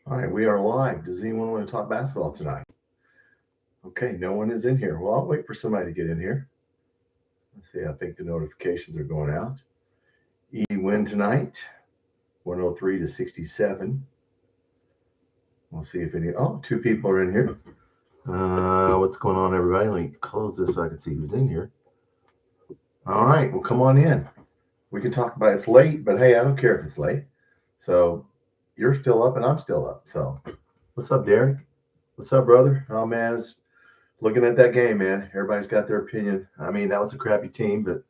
All right, we are live. Does anyone want to talk basketball tonight? Okay, no one is in here. Well, I'll wait for somebody to get in here. Let's see, I think the notifications are going out. E win tonight, 103 to 67. We'll see if any. Oh, two people are in here. What's going on, everybody? Let me close this so I can see who's in here. All right, well, come on in. We can talk about it. It's late, but hey, I don't care if it's late. So you're still up and I'm still up. So what's up, Derek? What's up, brother? Oh, man, it's looking at that game, man. Everybody's got their opinion. I mean, that was a crappy team, but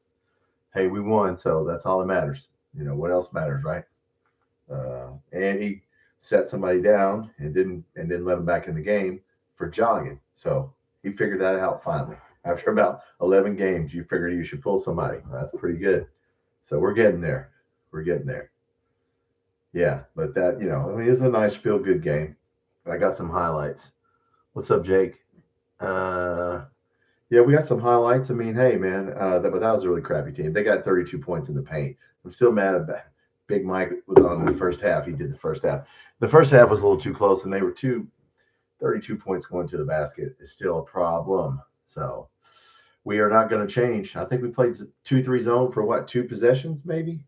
hey, we won, so that's all that matters. What else matters, right? And he set somebody down and didn't let him back in the game for jogging. So he figured that out finally. After about 11 games, you figured you should pull somebody. That's pretty good. So we're getting there. We're getting there. Yeah, but that, I mean, it was a nice feel-good game. I got some highlights. What's up, Jake? Yeah, we got some highlights. I mean, hey, man, but that was a really crappy team. They got 32 points in the paint. I'm still mad at that. Big Mike was on the first half. He did the first half. The first half was a little too close, and they were 32 points going to the basket is still a problem. So we are not going to change. I think we played 2-3 zone for what, 2 possessions maybe?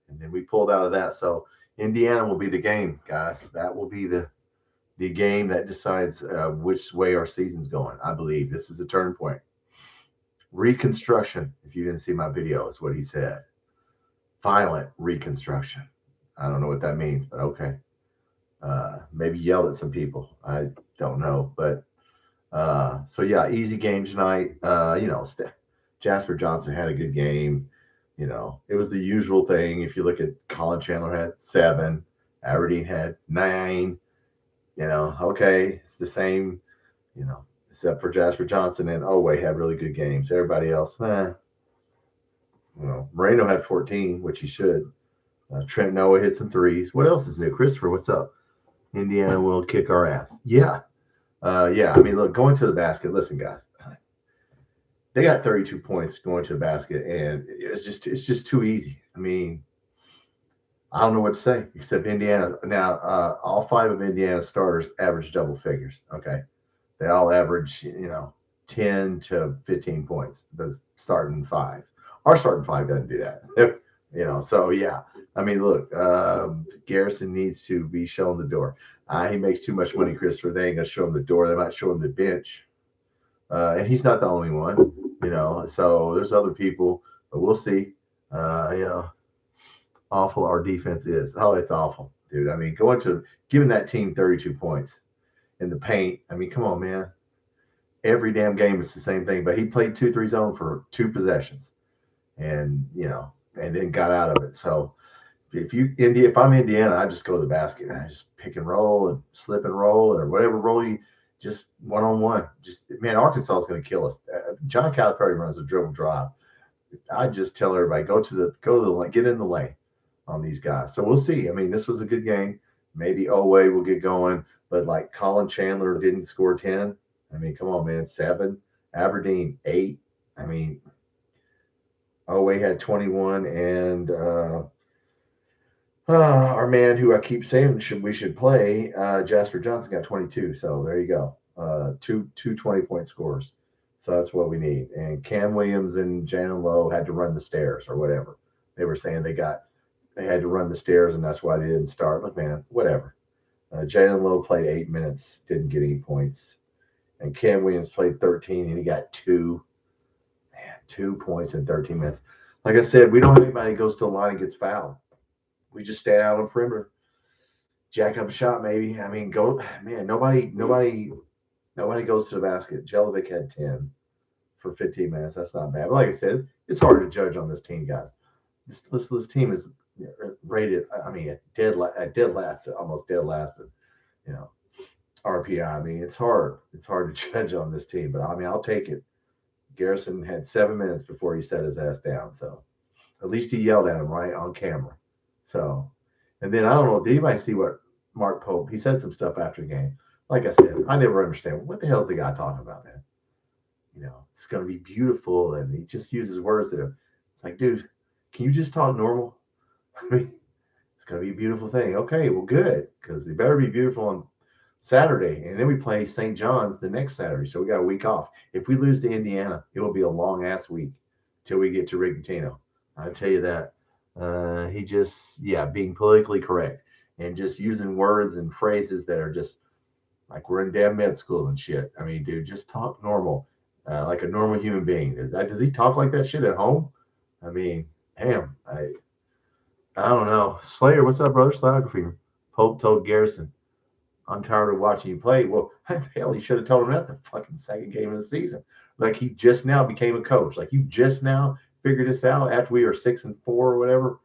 And then we pulled out of that. So Indiana will be the game, guys. That will be the game that decides which way our season's going. I believe this is a turn point. Reconstruction, if you didn't see my video, is what he said. Violent reconstruction. I don't know what that means, but okay. Maybe yelled at some people. I don't know. But so, yeah, easy game tonight. Jasper Johnson had a good game. It was the usual thing. If you look at Colin Chandler had 7, Aberdeen had 9. Okay, it's the same, except for Jasper Johnson and Oway had really good games. Everybody else, Moreno had 14, which he should. Trent Noah hit some threes. What else is new? Christopher, what's up? Indiana will kick our ass. Yeah. Yeah, I mean, look, going to the basket, listen, guys, they got 32 points going to the basket, and it's just too easy. I mean, I don't know what to say except Indiana. Now, all 5 of Indiana's starters average double figures. Okay, they all average 10 to 15 points. The starting 5. Our starting 5 doesn't do that. So yeah. I mean, look, Garrison needs to be shown the door. He makes too much money, Christopher. They ain't gonna show him the door. They might show him the bench, and he's not the only one. So there's other people, but we'll see. Awful our defense is. Oh, it's awful, dude. I mean, giving that team 32 points in the paint. I mean, come on, man. Every damn game is the same thing. But he played 2-3 zone for 2 possessions, and and then got out of it. So if I'm Indiana, I just go to the basket and I just pick and roll and slip and roll or whatever role you just one-on-one. Just, man, Arkansas is going to kill us. John Calipari runs a dribble drive. I just tell everybody go to the lane, get in the lane on these guys. So we'll see. I mean, this was a good game. Maybe Oway will get going, but like Colin Chandler didn't score 10. I mean, come on, man, 7. Aberdeen 8. I mean, Oway had 21, and our man who I keep saying we should play, Jasper Johnson, got 22. So there you go. Two 20-point scores. So that's what we need. And Cam Williams and Jalen Lowe had to run the stairs or whatever. They were saying they had to run the stairs, and that's why they didn't start. Look, man, whatever. Jalen Lowe played 8 minutes, didn't get any points. And Cam Williams played 13, and he got 2. Man, 2 points in 13 minutes. Like I said, we don't have anybody who goes to the line and gets fouled. We just stay out on the perimeter. Jack up a shot, maybe. I mean, nobody goes to the basket. Jelovic had 10 for 15 minutes. That's not bad. But like I said, it's hard to judge on this team, guys. This team is rated, I mean, dead last, almost dead last, RPI. I mean, it's hard. It's hard to judge on this team, but I mean, I'll take it. Garrison had 7 minutes before he set his ass down, so at least he yelled at him right on camera. So, and then I don't know, did anybody see what Mark Pope, he said some stuff after the game. Like I said, I never understand what the hell is the guy talking about, man. It's going to be beautiful, and he just uses words that are, it's like, dude, can you just talk normal? I mean, it's going to be a beautiful thing. Okay, well, good, because it better be beautiful on Saturday. And then we play St. John's the next Saturday. So we got a week off. If we lose to Indiana, it will be a long ass week till we get to Rick Pitino. I tell you that. He just, being politically correct and just using words and phrases that are just like we're in damn med school and shit. I mean, dude, just talk normal, like a normal human being. Does he talk like that shit at home? I mean, damn, I don't know. Slayer, what's up, brother? Slayer. Pope told Garrison, I'm tired of watching you play. Well, hell, he should have told him that the fucking second game of the season. Like he just now became a coach. Like you just now figured this out after we were 6-4 or whatever,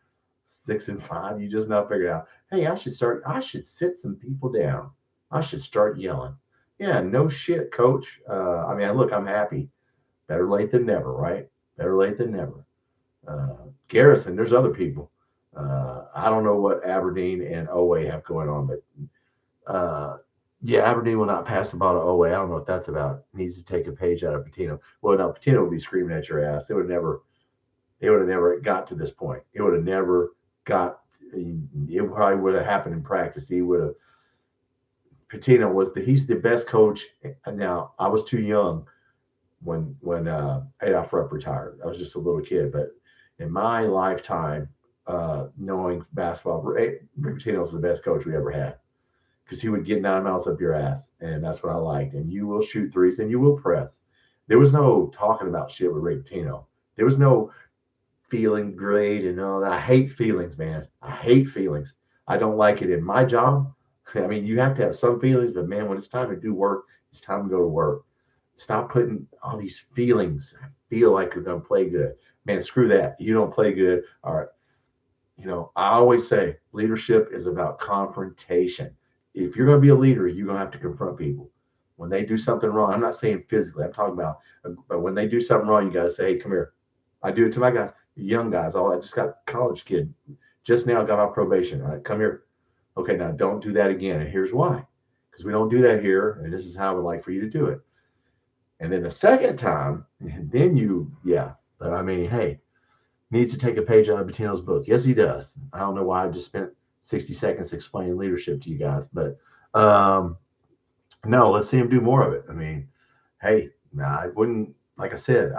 6-5. You just now figured out, hey, I should sit some people down. I should start yelling. Yeah, no shit, coach. I mean, look, I'm happy. Better late than never, right? Better late than never. Garrison, there's other people. I don't know what Aberdeen and Oway have going on, but Aberdeen will not pass the ball to Oway. I don't know what that's about. Needs to take a page out of Pitino. Well, no, Pitino would be screaming at your ass. It would have never got to this point. It would have never got. It probably would have happened in practice. Pitino he's the best coach. Now I was too young when Adolph Rupp retired. I was just a little kid, but in my lifetime, knowing basketball, Rick Pitino's the best coach we ever had because he would get 9 miles up your ass, and that's what I liked. And you will shoot threes and you will press. There was no talking about shit with Rick Pitino. There was no feeling great and all that. I hate feelings, man. I hate feelings. I don't like it in my job. I mean, you have to have some feelings, but man, when it's time to do work, it's time to go to work. Stop putting all these feelings. I feel like you're going to play good. Man, screw that. You don't play good. All right. I always say leadership is about confrontation. If you're going to be a leader, you're going to have to confront people. When they do something wrong, I'm not saying physically, I'm talking about, but when they do something wrong, you got to say, hey, come here. I do it to my guys, young guys. I just got a college kid, just now got off probation. All right, come here. Okay, now don't do that again. And here's why. Because we don't do that here, and this is how I would like for you to do it. And then the second time, and then but I mean, hey, needs to take a page out of Pitino's book. Yes, he does. I don't know why I just spent 60 seconds explaining leadership to you guys, but no, let's see him do more of it. I mean, hey, I wouldn't, like I said,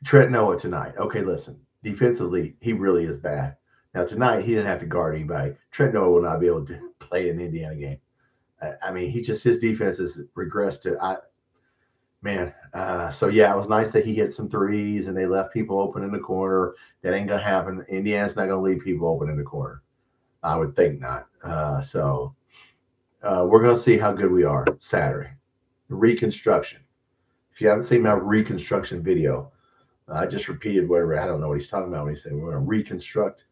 Trent Noah tonight. Okay, listen, defensively, he really is bad. Now, tonight, he didn't have to guard anybody. Trent Noah will not be able to play an Indiana game. I mean, his defense has regressed to, it was nice that he hit some threes and they left people open in the corner. That ain't going to happen. Indiana's not going to leave people open in the corner. I would think not. We're going to see how good we are Saturday. Reconstruction. If you haven't seen my reconstruction video, I just repeated whatever. I don't know what he's talking about when he said we're going to reconstruct.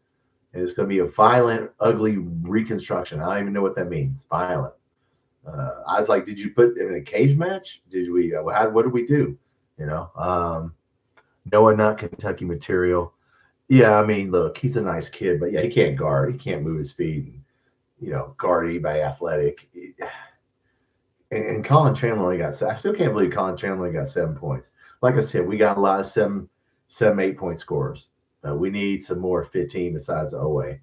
And it's going to be a violent, ugly reconstruction. I don't even know what that means. Violent. I was like, did you put in a cage match? Did we? What did we do? Noah, not Kentucky material. Yeah, I mean, look, he's a nice kid, but he can't guard. He can't move his feet. And, guard anybody athletic. And Colin Chandler only got. I still can't believe Colin Chandler only got 7 points. Like I said, we got a lot of 7, 8-point scorers. We need some more 15 besides Oway.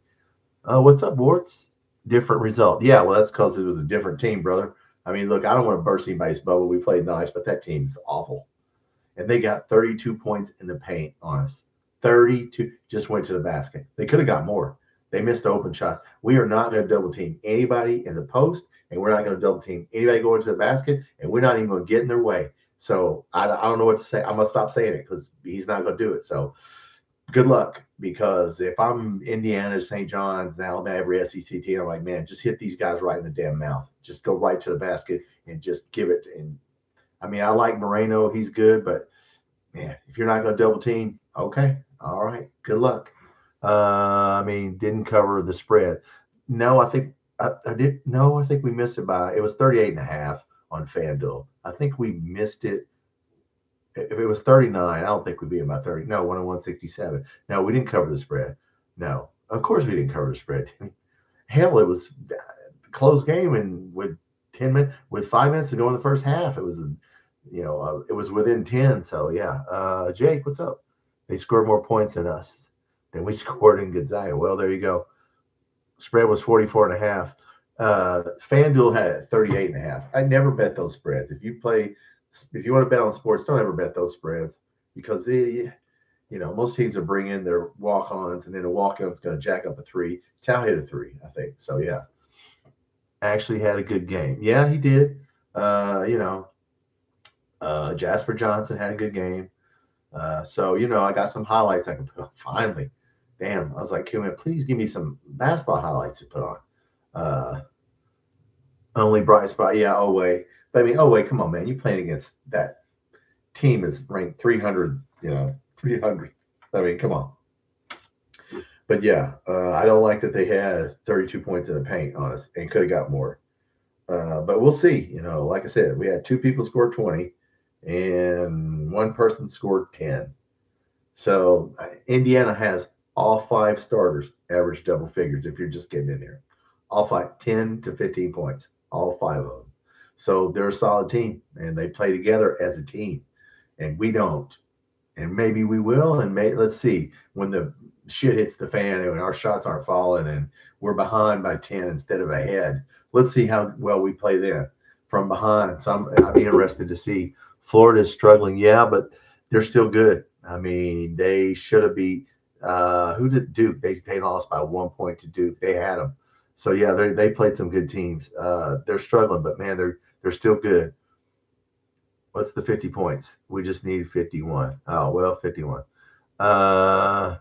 What's up, Warts? Different result. Yeah, well, that's because it was a different team, brother. I mean, look, I don't want to burst anybody's bubble. We played nice, but that team's awful. And they got 32 points in the paint on us. 32 just went to the basket. They could have got more. They missed the open shots. We are not going to double team anybody in the post, and we're not going to double team anybody going to the basket, and we're not even going to get in their way. So I don't know what to say. I'm going to stop saying it because he's not going to do it. So good luck, because if I'm Indiana, St. John's, Alabama, every SEC team, I'm like, man, just hit these guys right in the damn mouth. Just go right to the basket and just give it. And I mean, I like Moreno. He's good, but man, if you're not going to double team, okay, all right, good luck. Didn't cover the spread. No, I think I did. No, I think we missed it by, it was 38.5 on FanDuel. I think we missed it. If it was 39, I don't think we'd be about 30. No, 101.67. No, we didn't cover the spread. No, of course we didn't cover the spread. Hell, it was a close game, and with 5 minutes to go in the first half, it was, it was within 10. So yeah, Jake, what's up? They scored more points than us. and we scored in Gonzaga. Well, there you go. Spread was 44.5. FanDuel had it 38.5. I never bet those spreads. If you want to bet on sports, don't ever bet those spreads because most teams are bringing their walk-ons, and then a walk-on's going to jack up a three. Tao hit a three, I think. So yeah, actually had a good game. Yeah, he did. Jasper Johnson had a good game. So I got some highlights I can put on. Finally, damn, I was like, "Can please give me some basketball highlights to put on?" Only bright spot, yeah, Oway. But I mean, Oway, come on, man, you playing against that team is ranked 300. 300. I mean, come on. But yeah, I don't like that they had 32 points in the paint on us and could have got more. But we'll see. Like I said, we had 2 people score 20 and 1 person scored 10. So Indiana has all 5 starters average double figures if you're just getting in there. All 5, 10 to 15 points, all 5 of them. So they're a solid team, and they play together as a team, and we don't. And maybe we will, and let's see, when the shit hits the fan and our shots aren't falling and we're behind by 10 instead of ahead, let's see how well we play then from behind. So I'd be interested to see. Florida's struggling, yeah, but they're still good. I mean, they should have beat who did Duke? They lost by 1 point to Duke. They had them. So yeah, they played some good teams. They're struggling, but man, they're still good. What's the 50 points? We just need 51. Oh, well, 51. But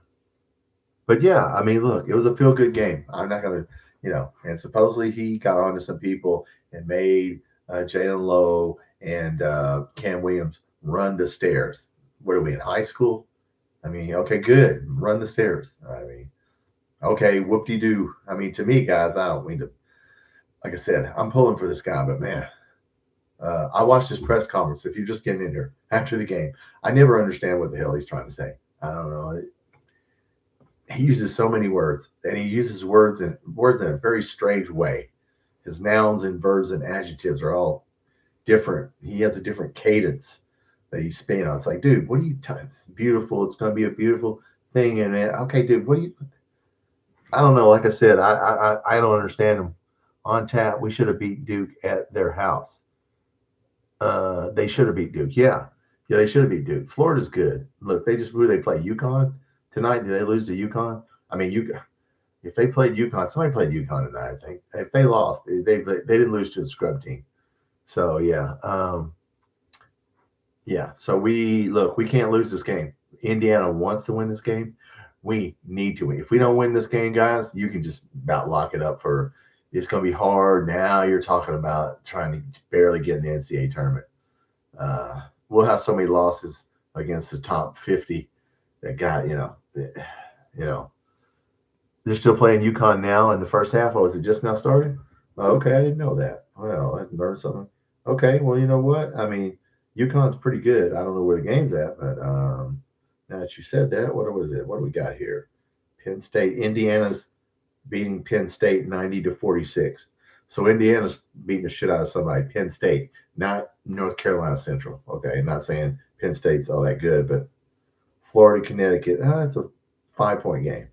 yeah, I mean, look, it was a feel-good game. I'm not going to, and supposedly he got on to some people and made Jalen Lowe and Cam Williams run the stairs. What are we, in high school? I mean, okay, good. Run the stairs. I mean, okay, whoop-de-doo. I mean, to me, guys, I don't mean to, like I said, I'm pulling for this guy, but man, I watched his press conference. If you're just getting in here after the game, I never understand what the hell he's trying to say. I don't know. He uses so many words, and he uses words in a very strange way. His nouns and verbs and adjectives are all different. He has a different cadence that he's spinning on. It's like, dude, what are you talking? It's beautiful. It's going to be a beautiful thing. And okay, dude, what do you? I don't know. Like I said, I don't understand him. On tap, we should have beat Duke at their house. They should have beat Duke. Yeah, they should have beat Duke. Florida's good. Look, they play UConn tonight. Did they lose to UConn? I mean, if they played UConn, somebody played UConn tonight, I think. If they lost, they didn't lose to the scrub team. So yeah, So we can't lose this game. Indiana wants to win this game. We need to win. If we don't win this game, guys, you can just about lock it up for. It's going to be hard. Now you're talking about trying to barely get in the NCAA tournament. We'll have so many losses against the top 50 that got, they're still playing UConn now in the first half. Or is it just now started? Oh, okay, I didn't know that. Well, I learned something. Okay, well, you know what? I mean, UConn's pretty good. I don't know where the game's at, but now that you said that, what was it? What do we got here? Penn State, Indiana's beating Penn State 90-46. So Indiana's beating the shit out of somebody. Penn State, not North Carolina Central. Okay, not saying Penn State's all that good, but Florida, Connecticut, it's a 5-point game.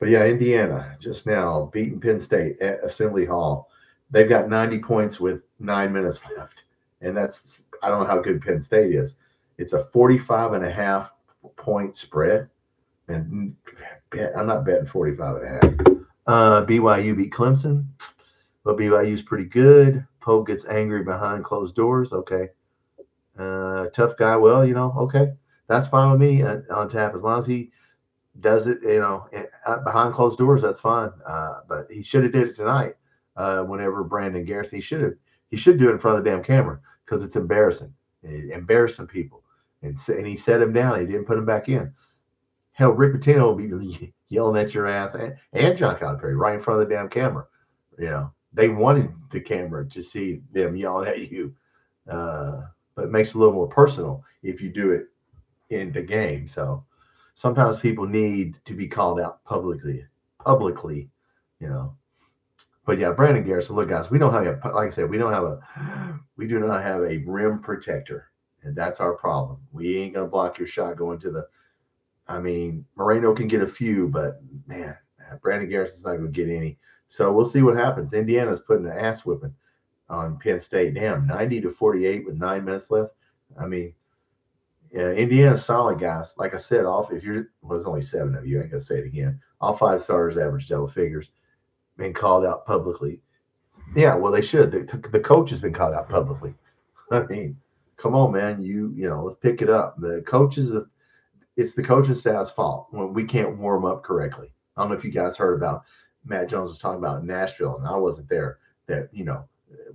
But yeah, Indiana just now beating Penn State at Assembly Hall. They've got 90 points with 9 minutes left. And that's, I don't know how good Penn State is. It's a 45.5 point spread. And I'm not betting 45.5. BYU beat Clemson, but BYU's pretty good. Pope gets angry behind closed doors. Okay. Tough guy. Well, okay. That's fine with me on tap. As long as he does it, behind closed doors, that's fine. But he should have did it tonight. Whenever Brandon Garrison, he should do it in front of the damn camera because it's embarrassing. Embarrassing people. And he set him down. He didn't put him back in. Hell, Rick Pitino will be yelling at your ass and John Calipari right in front of the damn camera. They wanted the camera to see them yelling at you. But it makes it a little more personal if you do it in the game. So sometimes people need to be called out publicly. But yeah, Brandon Garrison, look, guys, we don't have like I said, we do not have a rim protector. And that's our problem. We ain't going to block your shot going to the I mean, Moreno can get a few, but man, Brandon Garrison's not going to get any. So we'll see what happens. Indiana's putting an ass whipping on Penn State. Damn, 90-48 with 9 minutes left. I mean, yeah, Indiana's solid, guys. Like I said, if you're, well, there's only 7 of you. I ain't gonna say it again. All 5 starters average double figures. Been called out publicly. Yeah, well, they should. The coach has been called out publicly. I mean, come on, man. Let's pick it up. It's the coaching staff's fault when we can't warm up correctly. I don't know if you guys heard about Matt Jones was talking about Nashville, and I wasn't there. That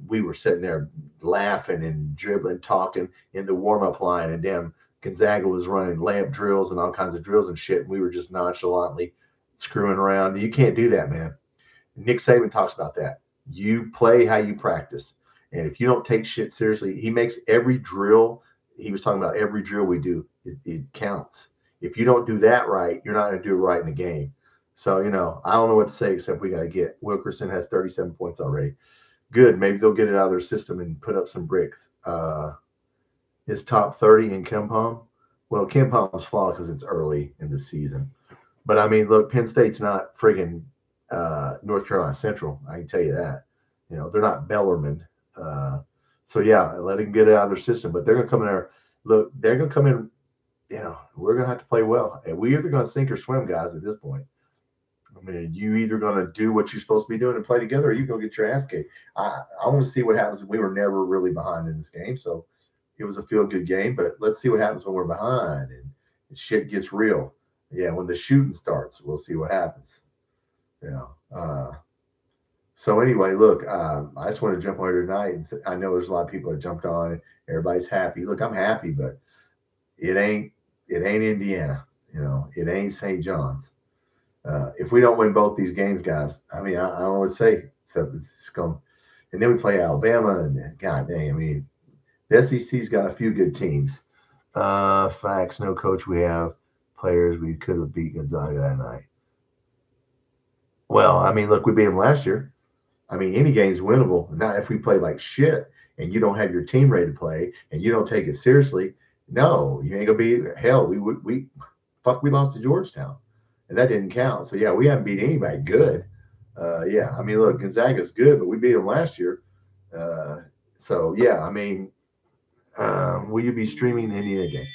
we were sitting there laughing and dribbling, talking in the warm up line, and damn, Gonzaga was running layup drills and all kinds of drills and shit. And we were just nonchalantly screwing around. You can't do that, man. Nick Saban talks about that. You play how you practice. And if you don't take shit seriously, he makes every drill. He was talking about every drill we do, it counts. If you don't do that right, you're not going to do it right in the game. So, I don't know what to say except we got to get. Wilkerson has 37 points already. Good. Maybe they'll get it out of their system and put up some bricks. His top 30 in KenPom. Well, KenPom's flawed because it's early in the season. But, I mean, look, Penn State's not friggin' North Carolina Central. I can tell you that. They're not Bellarmine. So, yeah, let him get it out of their system. But they're going to come in there. Look, they're going to come in. We're going to have to play well. And we're either going to sink or swim, guys, at this point. I mean, you either going to do what you're supposed to be doing and play together, or you go get your ass kicked. I want to see what happens. We were never really behind in this game, so it was a feel-good game. But let's see what happens when we're behind and shit gets real. Yeah, when the shooting starts, we'll see what happens. So anyway, look, I just want to jump on here tonight, and I know there's a lot of people that jumped on. Everybody's happy. Look, I'm happy, but it ain't Indiana. It ain't St. John's. If we don't win both these games, guys, I mean, I don't know what to say. Except it's going. And then we play Alabama, and God dang, I mean, the SEC's got a few good teams. Facts, no coach. We have players. We could have beat Gonzaga that night. Well, I mean, look, we beat them last year. I mean, any game's winnable. Not if we play like shit and you don't have your team ready to play and you don't take it seriously. No, you ain't gonna be hell. We lost to Georgetown, and that didn't count. So yeah, we haven't beat anybody good. Yeah, I mean, look, Gonzaga's good, but we beat them last year. So yeah, I mean, will you be streaming the Indiana game?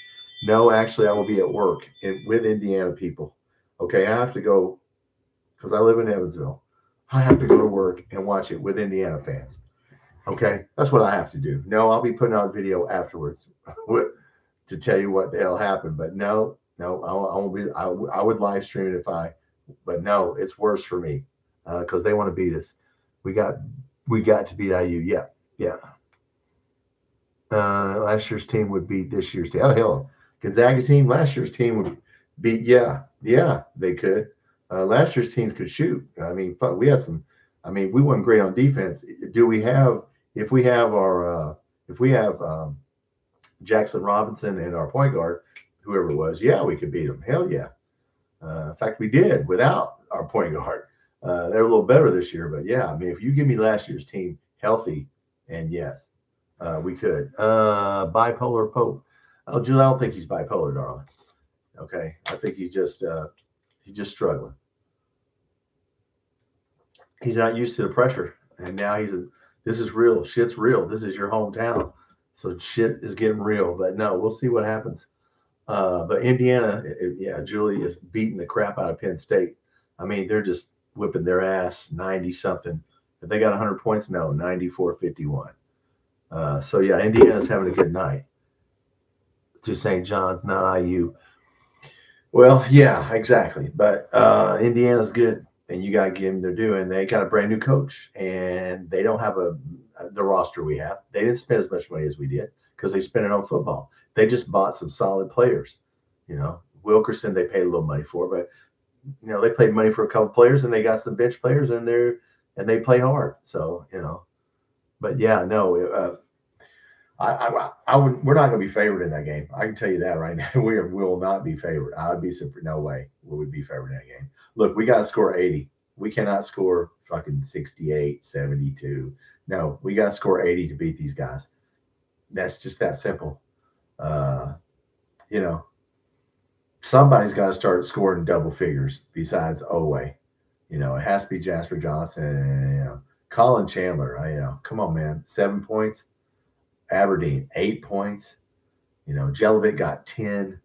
No, actually, I will be at work with Indiana people. Okay, I have to go because I live in Evansville. I have to go to work and watch it with Indiana fans. Okay, that's what I have to do. No, I'll be putting out a video afterwards to tell you what the hell happened. But no, I won't be. I would live stream it but no, it's worse for me because they want to beat us. We got to beat IU. Yeah. Last year's team would beat this year's team. Oh hell, Gonzaga team. Last year's team would beat. Yeah, they could. Last year's teams could shoot. I mean, we had some. I mean, we weren't great on defense. Do we have? If we have Jackson Robinson and our point guard, whoever it was, yeah, we could beat them. Hell yeah. In fact, we did without our point guard. They're a little better this year, but yeah, I mean, if you give me last year's team healthy, and yes, we could. Bipolar Pope. Oh, Julie, I don't think he's bipolar, darling. Okay, I think he's just struggling. He's not used to the pressure, and now this is real. Shit's real. This is your hometown, so shit is getting real. But no, we'll see what happens. But Indiana, Julie is beating the crap out of Penn State. I mean, they're just whipping their ass 90-something. If they got 100 points, no, 94-51. So, yeah, Indiana's having a good night. To St. John's, not IU. Well, yeah, exactly. But Indiana's good, and you got to give them their due. And they got a brand new coach, and they don't have the roster we have. They didn't spend as much money as we did because they spent it on football. They just bought some solid players. Wilkerson they paid a little money for, but they paid money for a couple players, and they got some bench players, and they play hard. So but yeah, no, we're not going to be favored in that game. I can tell you that right now. We will not be favored. I would be no way we would be favored in that game. Look, we got to score 80. We cannot score fucking 68, 72. No, we got to score 80 to beat these guys. That's just that simple. somebody's got to start scoring double figures besides Oway. You know, it has to be Jasper Johnson and, Colin Chandler. Come on, man. 7 points. Aberdeen, 8 points. Jelovic got 10.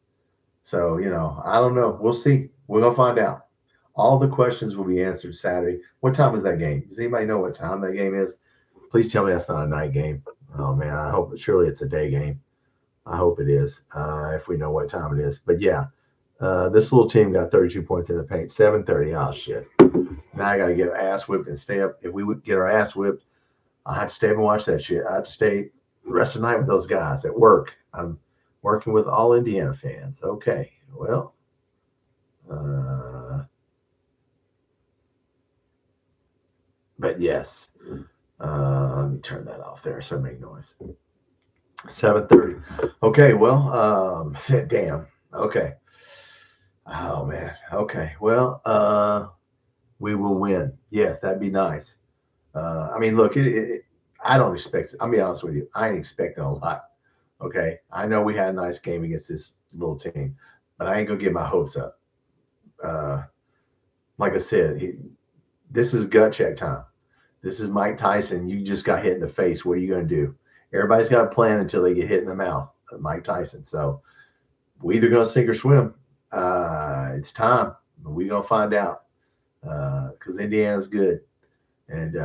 So, I don't know. We'll see. We're going to find out. All the questions will be answered Saturday. What time is that game? Does anybody know what time that game is? Please tell me that's not a night game. Oh, man, I hope. Surely it's a day game. I hope it is, if we know what time it is. But, yeah, this little team got 32 points in the paint. 7:30. Oh, shit. Now I got to get ass whipped and stay up. If we would get our ass whipped, I have to stay up and watch that shit. I have to stay the rest of the night with those guys at work. I'm working with all Indiana fans. Okay, well, but yes, let me turn that off there so I make noise. 7:30. Okay, well, damn. Okay. Oh man. Okay. Well, we will win. Yes, that'd be nice. I mean, look, I don't expect. I'll be honest with you. I ain't expecting a lot. Okay, I know we had a nice game against this little team, but I ain't gonna get my hopes up. Like I said, this is gut check time. This is Mike Tyson. You just got hit in the face. What are you gonna do? Everybody's got a plan until they get hit in the mouth. Mike Tyson. So we either gonna sink or swim. It's time. We're gonna find out because Indiana's good, and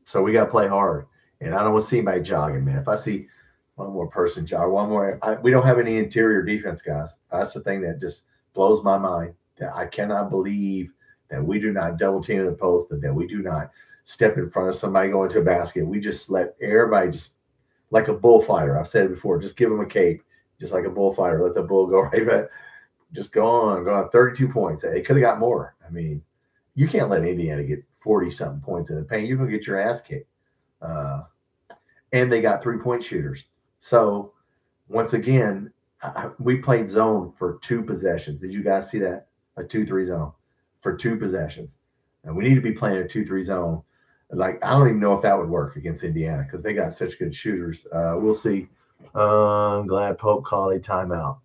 so we gotta play hard. And I don't want to see anybody jogging, man. If I see one more person jog, one more. We don't have any interior defense, guys. That's the thing that just blows my mind. I cannot believe that we do not double team the post, that we do not step in front of somebody going to a basket. We just let everybody just like a bullfighter. I've said it before. Just give them a cape, just like a bullfighter. Let the bull go right back. Just go on. 32 points. It could have got more. I mean, you can't let Indiana get 40-something points in the paint. You're going to get your ass kicked. And they got 3-point shooters. So, once again, we played zone for 2 possessions. Did you guys see that? A 2-3 zone for 2 possessions. And we need to be playing a 2-3 zone. Like, I don't even know if that would work against Indiana because they got such good shooters. We'll see. I'm glad Pope called a timeout.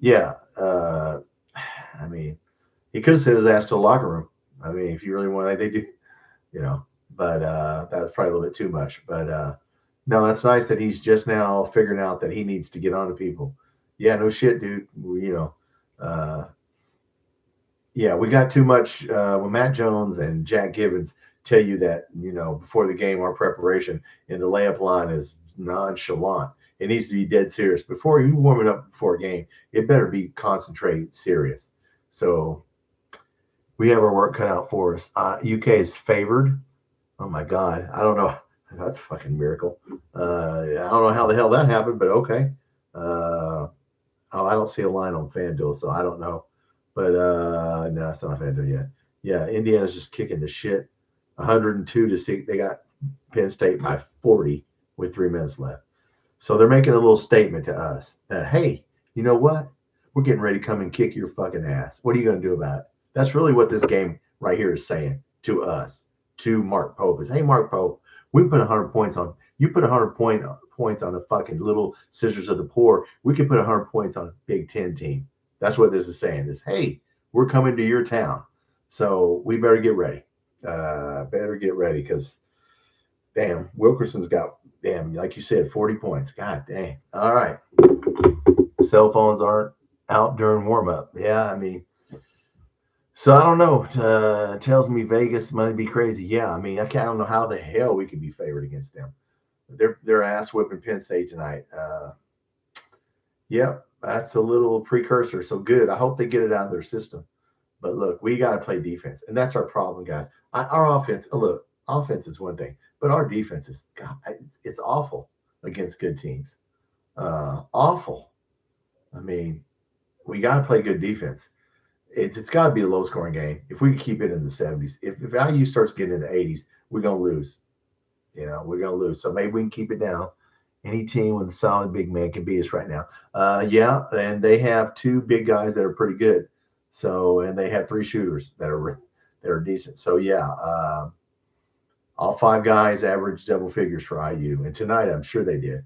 Yeah. I mean, he could have sent his ass to a locker room. I mean, if you really want, they do, but that was probably a little bit too much. But no, that's nice that he's just now figuring out that he needs to get on to people. Yeah, no shit, dude. Yeah, we got too much. When Matt Jones and Jack Gibbons tell you that, before the game, our preparation in the layup line is nonchalant. It needs to be dead serious. Before you warming up before a game, it better be concentrate serious. So we have our work cut out for us. UK is favored. Oh my God. I don't know. That's a fucking miracle. I don't know how the hell that happened, but okay. I don't see a line on FanDuel, so I don't know. But no, it's not FanDuel yet. Yeah, Indiana's just kicking the shit. 102-6. They got Penn State by 40 with 3 minutes left. So they're making a little statement to us that, hey, you know what? We're getting ready to come and kick your fucking ass. What are you going to do about it? That's really what this game right here is saying to us, to Mark Pope. Is, hey, Mark Pope, we put 100 points on. You put 100 points on the fucking little Sisters of the Poor. We can put 100 points on a Big Ten team. That's what this is saying. Is, hey, we're coming to your town. So we better get ready. Because, damn, Wilkerson's got, like you said, 40 points. God dang. All right. Cell phones aren't out during warm-up. Yeah, I mean, so I don't know. Tells me Vegas might be crazy. Yeah, I mean, I don't know how the hell we could be favored against them. They're ass whipping Penn State tonight. Yep, that's a little precursor. So good. I hope they get it out of their system. But look, we got to play defense, and that's our problem, guys. Our offense. Look, offense is one thing, but our defense is, God, it's awful against good teams. Awful. I mean, we got to play good defense. It's got to be a low-scoring game. If we can keep it in the 70s, if IU starts getting in the 80s, we're going to lose. We're going to lose. So maybe we can keep it down. Any team with a solid big man can beat us right now. Yeah, and they have 2 big guys that are pretty good. So, and they have 3 shooters that are decent. So, yeah, all 5 guys average double figures for IU. And tonight, I'm sure they did.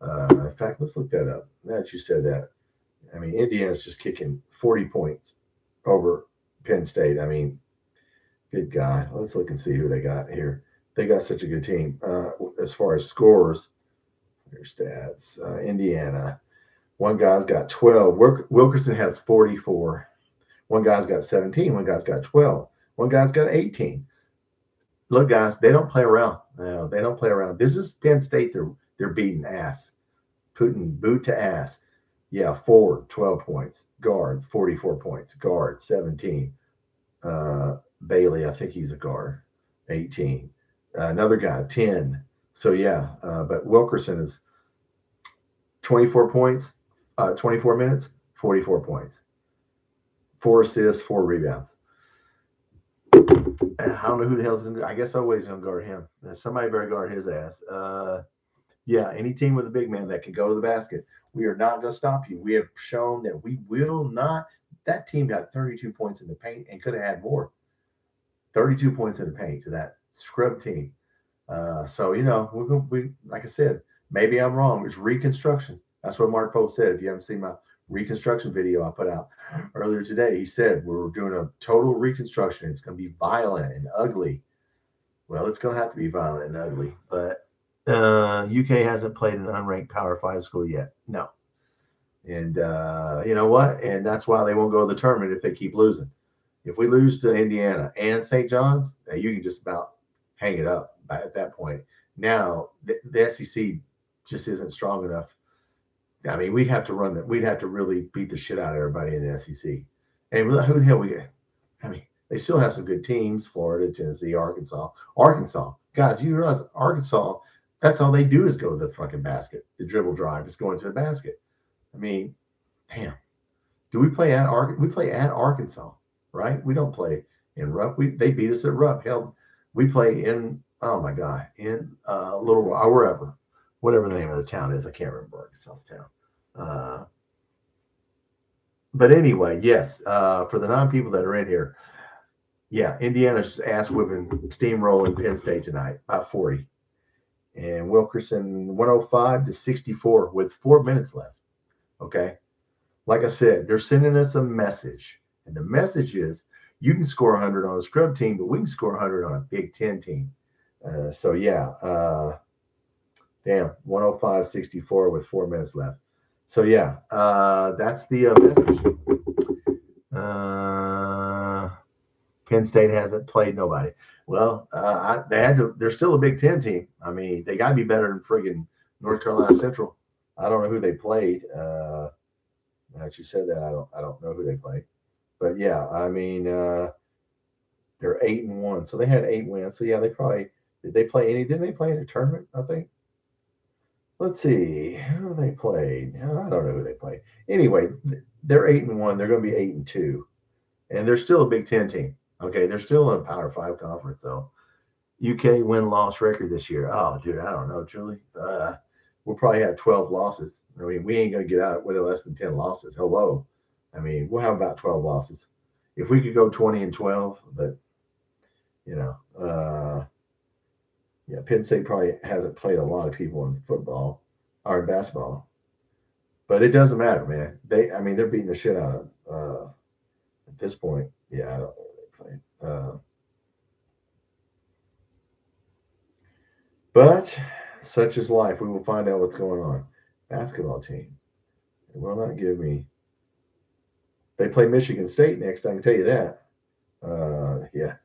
In fact, let's look that up. Now that you said that. I mean, Indiana's just kicking 40 points over Penn State. I mean, good God. Let's look and see who they got here. They got such a good team. As far as scores, their stats. Indiana. One guy's got 12. Wilkerson has 44. One guy's got 17. One guy's got 12. One guy's got 18. Look, guys, they don't play around. No, they don't play around. This is Penn State. They're beating ass, putting boot to ass. Yeah, forward 12 points, guard 44 points, guard 17. Bailey, I think he's a guard, 18. Another guy 10. So yeah, but Wilkerson is 24 points, 24 minutes, 44 points, 4 assists, 4 rebounds. I don't know who the hell's going to. I guess always going to guard him. Somebody better guard his ass. Yeah, any team with a big man that can go to the basket, we are not going to stop you. We have shown that we will not. That team got 32 points in the paint and could have had more. 32 points in the paint to that scrub team. So, you know, we like I said, maybe I'm wrong. It's reconstruction. That's what Mark Pope said. If you haven't seen my reconstruction video I put out earlier today, he said we're doing a total reconstruction. It's going to be violent and ugly. Well, it's going to have to be violent and ugly. But UK hasn't played an unranked Power 5 school yet. No. And you know what? And that's why they won't go to the tournament if they keep losing. If we lose to Indiana and St. John's, you can just about hang it up at that point. Now, the SEC just isn't strong enough. I mean, we'd have to run that. We'd have to really beat the shit out of everybody in the SEC. And who the hell we get? I mean, they still have some good teams: Florida, Tennessee, Arkansas. Guys, you realize Arkansas? That's all they do is go to the fucking basket. The dribble drive, just going to the basket. I mean, damn. Do we play at We play at Arkansas, right? We don't play in Rupp. They beat us at Rupp. Hell, we play in. Oh my God, in Little Rock, or whatever the name of the town is. I can't remember Arkansas's town. But anyway, yes, for the 9 people that are in here, yeah, Indiana's ass whipping, steamrolling Penn State tonight, about 40. And Wilkerson 105-64 with 4 minutes left. Okay. Like I said, they're sending us a message. And the message is you can score 100 on a scrub team, but we can score 100 on a Big Ten team. So, yeah. Damn, 105-64 with 4 minutes left. So, yeah, that's the message. Penn State hasn't played nobody. Well, they're still a Big Ten team. I mean, they got to be better than friggin' North Carolina Central. I don't know who they played. I actually said that. I don't know who they played. But, yeah, I mean, they're 8-1. So they had 8 wins. So, yeah, didn't they play in a tournament, I think? Let's see. Who they played? I don't know who they played. Anyway, they're 8-1. They're going to be 8-2. And they're still a Big Ten team. Okay, they're still in a Power 5 conference, though. UK win-loss record this year. Oh, dude, I don't know, Julie. We'll probably have 12 losses. I mean, we ain't going to get out with less than 10 losses. Hello. I mean, we'll have about 12 losses. If we could go 20-12, but, you know, yeah, Penn State probably hasn't played a lot of people in football or in basketball. But it doesn't matter, man. They're beating the shit out of at this point. Yeah, I don't know what they played. But such is life. We will find out what's going on. Basketball team. It will not give me. They play Michigan State next. I can tell you that. Yeah.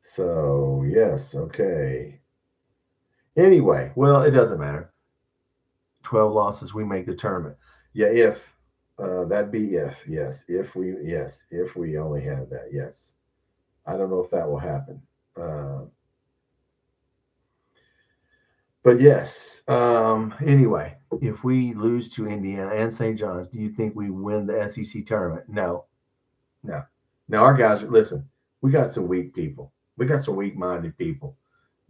So, yes. Okay. Anyway, well, it doesn't matter. 12 losses, we make the tournament. Yeah, if. That'd be if. Yes. If we only have that. Yes. I don't know if that will happen. But yes. Anyway, if we lose to Indiana and St. John's, do you think we win the SEC tournament? No. Now our guys, listen, we got some weak people. We got some weak-minded people.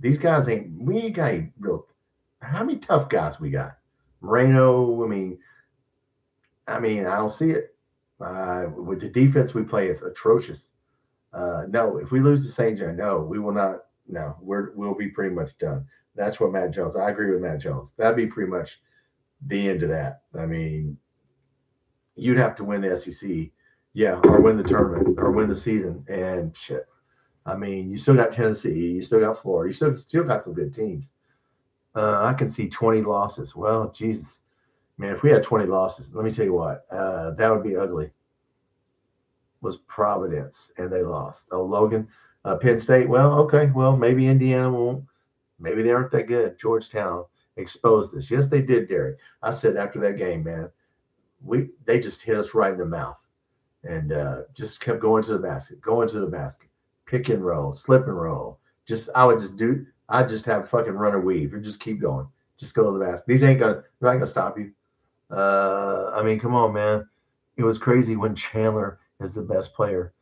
These guys we ain't got any real. How many tough guys we got? Moreno. I don't see it. With the defense we play, it's atrocious. No, if we lose to St. John, no, we will not. No, we'll be pretty much done. That's what Matt Jones. I agree with Matt Jones. That'd be pretty much the end of that. I mean, you'd have to win the SEC, yeah, or win the tournament, or win the season. And shit, I mean, you still got Tennessee, you still got Florida, you still got some good teams. I can see 20 losses. Well, Jesus, man, if we had 20 losses, let me tell you what, that would be ugly. Was Providence, and they lost. Oh, Logan, Penn State. Well, okay, well, maybe Indiana won't. Maybe they aren't that good. Georgetown exposed this. Yes, they did, Derek. I said after that game, man, they just hit us right in the mouth, and just kept going to the basket, pick and roll, slip and roll. I'd just have fucking run or weave, and just keep going. Just go to the basket. They're not gonna stop you. I mean, come on, man. It was crazy when Chandler is the best player.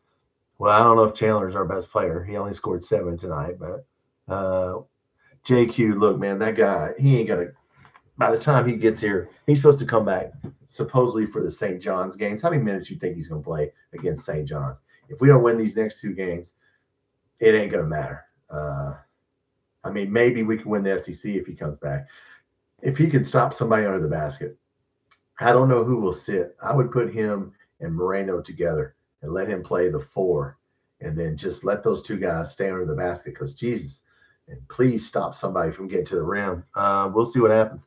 Well, I don't know if Chandler's our best player. He only scored 7 tonight, but JQ, look, man, that guy, he ain't gonna. By the time he gets here, he's supposed to come back supposedly for the St. John's games. How many minutes you think he's gonna play against St. John's? If we don't win these next 2 games, it ain't gonna matter. I mean, maybe we can win the SEC if he comes back. If he can stop somebody under the basket, I don't know who will sit. I would put him and Moreno together and let him play the 4, and then just let those 2 guys stay under the basket, because Jesus, and please stop somebody from getting to the rim. We'll see what happens.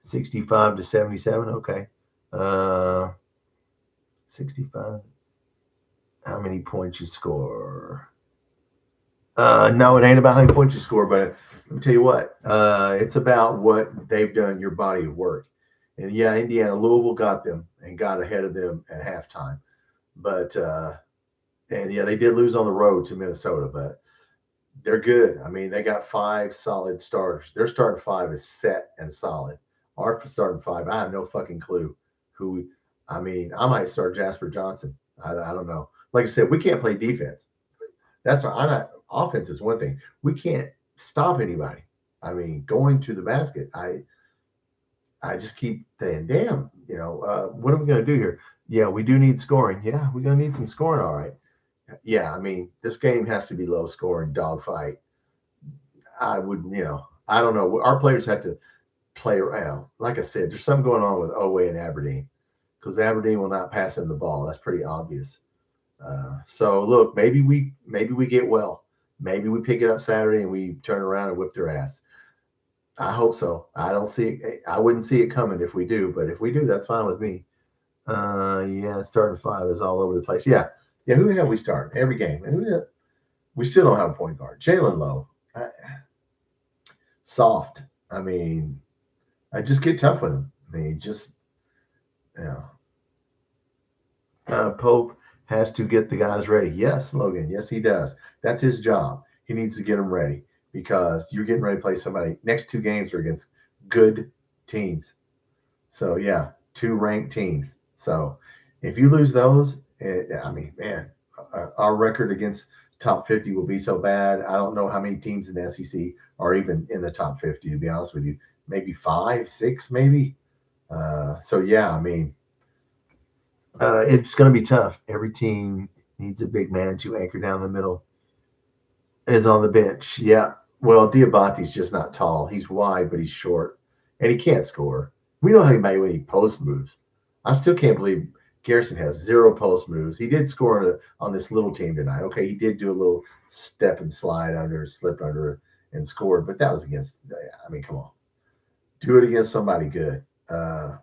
65-77. Okay. 65. How many points you score? No, it ain't about how many points you score, but let me tell you what. It's about what they've done, your body of work. And yeah, Louisville got them and got ahead of them at halftime. But and yeah, they did lose on the road to Minnesota, but they're good. I mean, they got 5 solid starters. Their starting 5 is set and solid. Our starting 5, I have no fucking clue who. I mean, I might start Jasper Johnson. I don't know. Like I said, we can't play defense. That's why I'm not. Offense is one thing. We can't stop anybody. I mean, going to the basket. I just keep saying, damn, what are we going to do here? Yeah, we do need scoring. Yeah, we're going to need some scoring. All right. Yeah, I mean, this game has to be low scoring, dogfight. I would, I don't know. Our players have to play around. Like I said, there's something going on with Oweh and Aberdeen, because Aberdeen will not pass him the ball. That's pretty obvious. So look, maybe we get well. Maybe we pick it up Saturday and we turn around and whip their ass. I hope so. I don't see it. I wouldn't see it coming if we do, but if we do, that's fine with me. Yeah, starting 5 is all over the place. Yeah. Who have we starting every game? And we still don't have a point guard. Jalen Lowe, soft. I mean, I just get tough with him. I mean, just Pope has to get the guys ready. Yes, Logan. Yes, he does. That's his job. He needs to get them ready, because you're getting ready to play somebody. Next 2 games are against good teams. So, yeah, 2 ranked teams. So, if you lose those, I mean, man, our record against top 50 will be so bad. I don't know how many teams in the SEC are even in the top 50, to be honest with you. Maybe 5, 6, maybe. So, yeah, I mean, it's going to be tough. Every team needs a big man to anchor down the middle. Is on the bench. Yeah. Well, Diabate's just not tall. He's wide, but he's short, and he can't score. We don't have anybody with any post moves. I still can't believe Garrison has 0 post moves. He did score on this little team tonight. Okay, he did do a little step and slide under, slip under, and scored, but that was against. I mean, come on, do it against somebody good. We're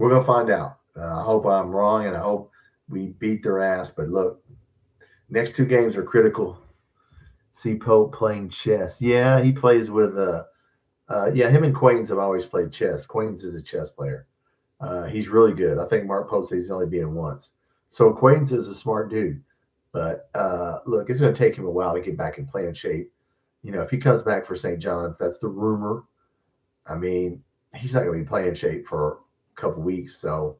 gonna find out. I hope I'm wrong, and I hope we beat their ass. But look, next 2 games are critical. See Pope playing chess. Yeah, he plays with him and Quaintance have always played chess. Quaintance is a chess player. He's really good. I think Mark Pope says he's only been once. So Quaintance is a smart dude. But look, it's going to take him a while to get back in playing shape. If he comes back for St. John's, that's the rumor. I mean, he's not going to be playing shape for a couple weeks. So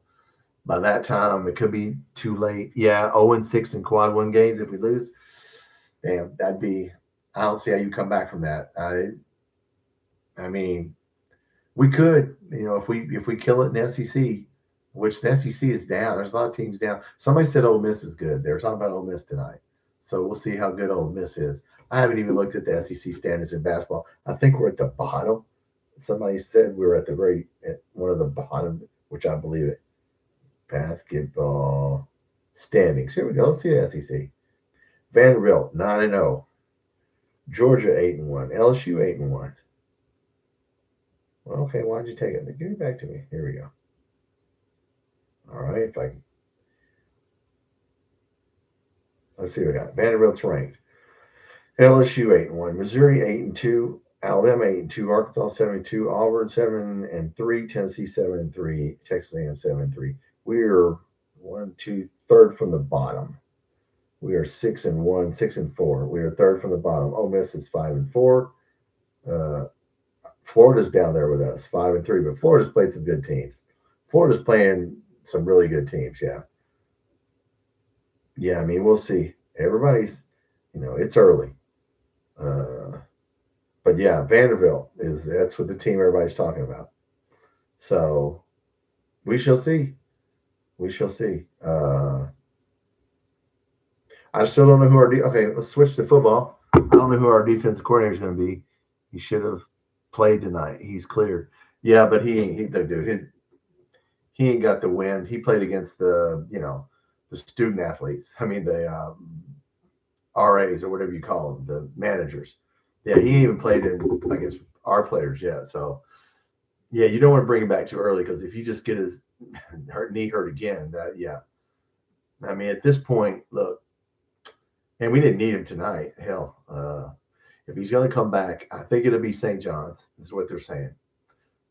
by that time, it could be too late. Yeah, 0-6 in quad 1 games if we lose. Damn, I don't see how you come back from that. I mean, we could, if we kill it in the SEC, which the SEC is down. There's a lot of teams down. Somebody said Ole Miss is good. They were talking about Ole Miss tonight. So we'll see how good Ole Miss is. I haven't even looked at the SEC standings in basketball. I think we're at the bottom. Somebody said we were at one of the bottom, which I believe it. basketball standings. Here we go. Let's see the SEC. Vanderbilt 9-0. Georgia 8-1. LSU 8-1. Well, okay, why'd you take it? Give it back to me. Here we go. All right, if I can. Let's see what we got. Vanderbilt's ranked. LSU 8-1. Missouri 8-2. Alabama 8-2. Arkansas 7-2. Auburn 7-3. Tennessee 7-3. Texas A&M 7-3. We are 3rd from the bottom. We are 6-1, 6-4. We are 3rd from the bottom. Ole Miss is 5-4. Florida's down there with us, 5-3. But Florida's played some good teams. Florida's playing some really good teams. Yeah. Yeah. I mean, we'll see. Everybody's, it's early. But yeah, Vanderbilt that's what the team everybody's talking about. So we shall see. We shall see. I still don't know who our okay, let's switch to football. I don't know who our defensive coordinator is going to be. He should have played tonight. He's cleared. Yeah, but he ain't got the win. He played against the student athletes. I mean the RAs or whatever you call them, the managers. Yeah, he ain't even played against our players yet. So yeah, you don't want to bring him back too early because if you just get his knee hurt again, I mean at this point, look. And we didn't need him tonight. Hell, if he's going to come back, I think it'll be St. John's, is what they're saying.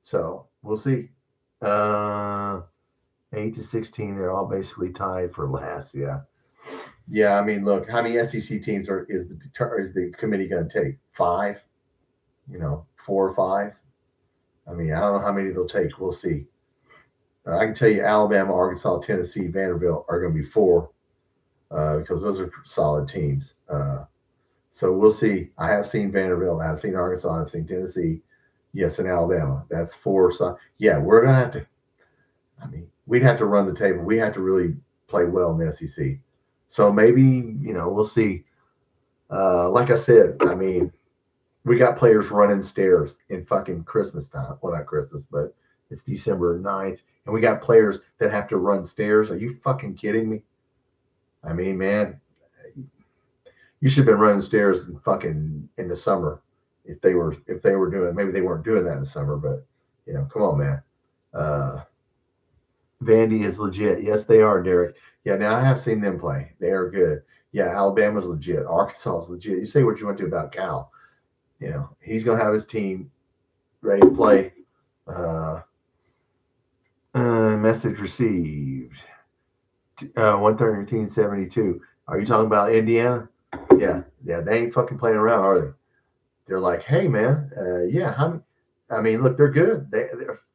So we'll see. 8-16, they're all basically tied for last. Yeah. Yeah, I mean, look, how many SEC teams is the committee going to take? 5? 4 or 5? I mean, I don't know how many they'll take. We'll see. I can tell you Alabama, Arkansas, Tennessee, Vanderbilt are going to be 4. Because those are solid teams. So we'll see. I have seen Vanderbilt. I have seen Arkansas. I've seen Tennessee. Yes, and Alabama. That's 4. So, yeah, we're going to have to – I mean, we'd have to run the table. We have to really play well in the SEC. So maybe, we'll see. Like I said, I mean, we got players running stairs in fucking Christmas time. Well, not Christmas, but it's December 9th. And we got players that have to run stairs. Are you fucking kidding me? I mean, man, you should have been running stairs in the summer if they were doing. Maybe they weren't doing that in the summer, but come on, man. Vandy is legit. Yes, they are, Derek. Yeah, now I have seen them play. They are good. Yeah, Alabama's legit. Arkansas is legit. You say what you want to about Cal. He's gonna have his team ready to play. Message received. 113.72. Are you talking about Indiana? Yeah, they ain't fucking playing around, are they? They're like, hey, man, I mean, look, they're good.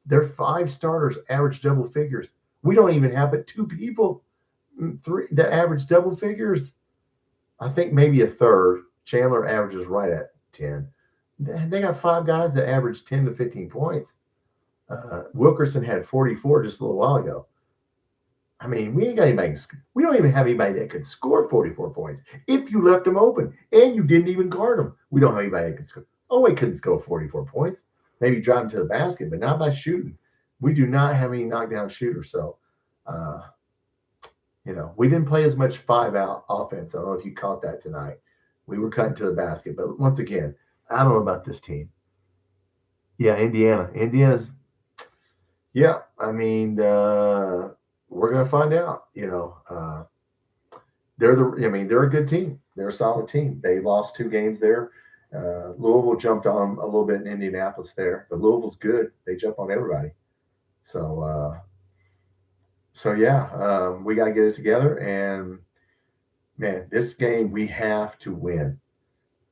They're 5 starters, average double figures. We don't even have but 2 people, 3 that average double figures. I think maybe a third. Chandler averages right at 10. They got 5 guys that average 10 to 15 points. Wilkerson had 44 just a little while ago. I mean, we don't even have anybody that could score 44 points if you left them open and you didn't even guard them. We don't have anybody that could score. He couldn't score 44 points. Maybe drive them to the basket, but not by shooting. We do not have any knockdown shooters. So, we didn't play as much 5-out offense. I don't know if you caught that tonight. We were cutting to the basket. But once again, I don't know about this team. Yeah, Indiana's, yeah, I mean, we're going to find out, they're a good team. They're a solid team. They lost 2 games there. Louisville jumped on a little bit in Indianapolis there, but Louisville's good. They jump on everybody. So yeah, we got to get it together. And man, this game we have to win.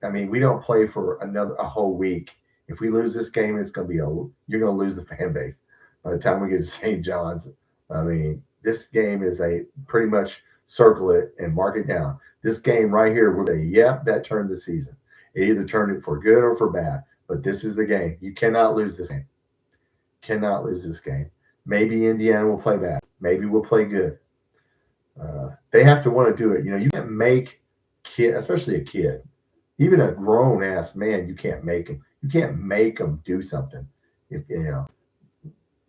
I mean, we don't play for a whole week. If we lose this game, it's going to be you're going to lose the fan base by the time we get to St. John's. I mean, this game is pretty much circle it and mark it down. This game right here, we'll say, yep, that turned the season. It either turned it for good or for bad, but this is the game. You cannot lose this game. Cannot lose this game. Maybe Indiana will play bad. Maybe we'll play good. They have to want to do it. You can't make especially a kid, even a grown-ass man, you can't make him. You can't make them do something.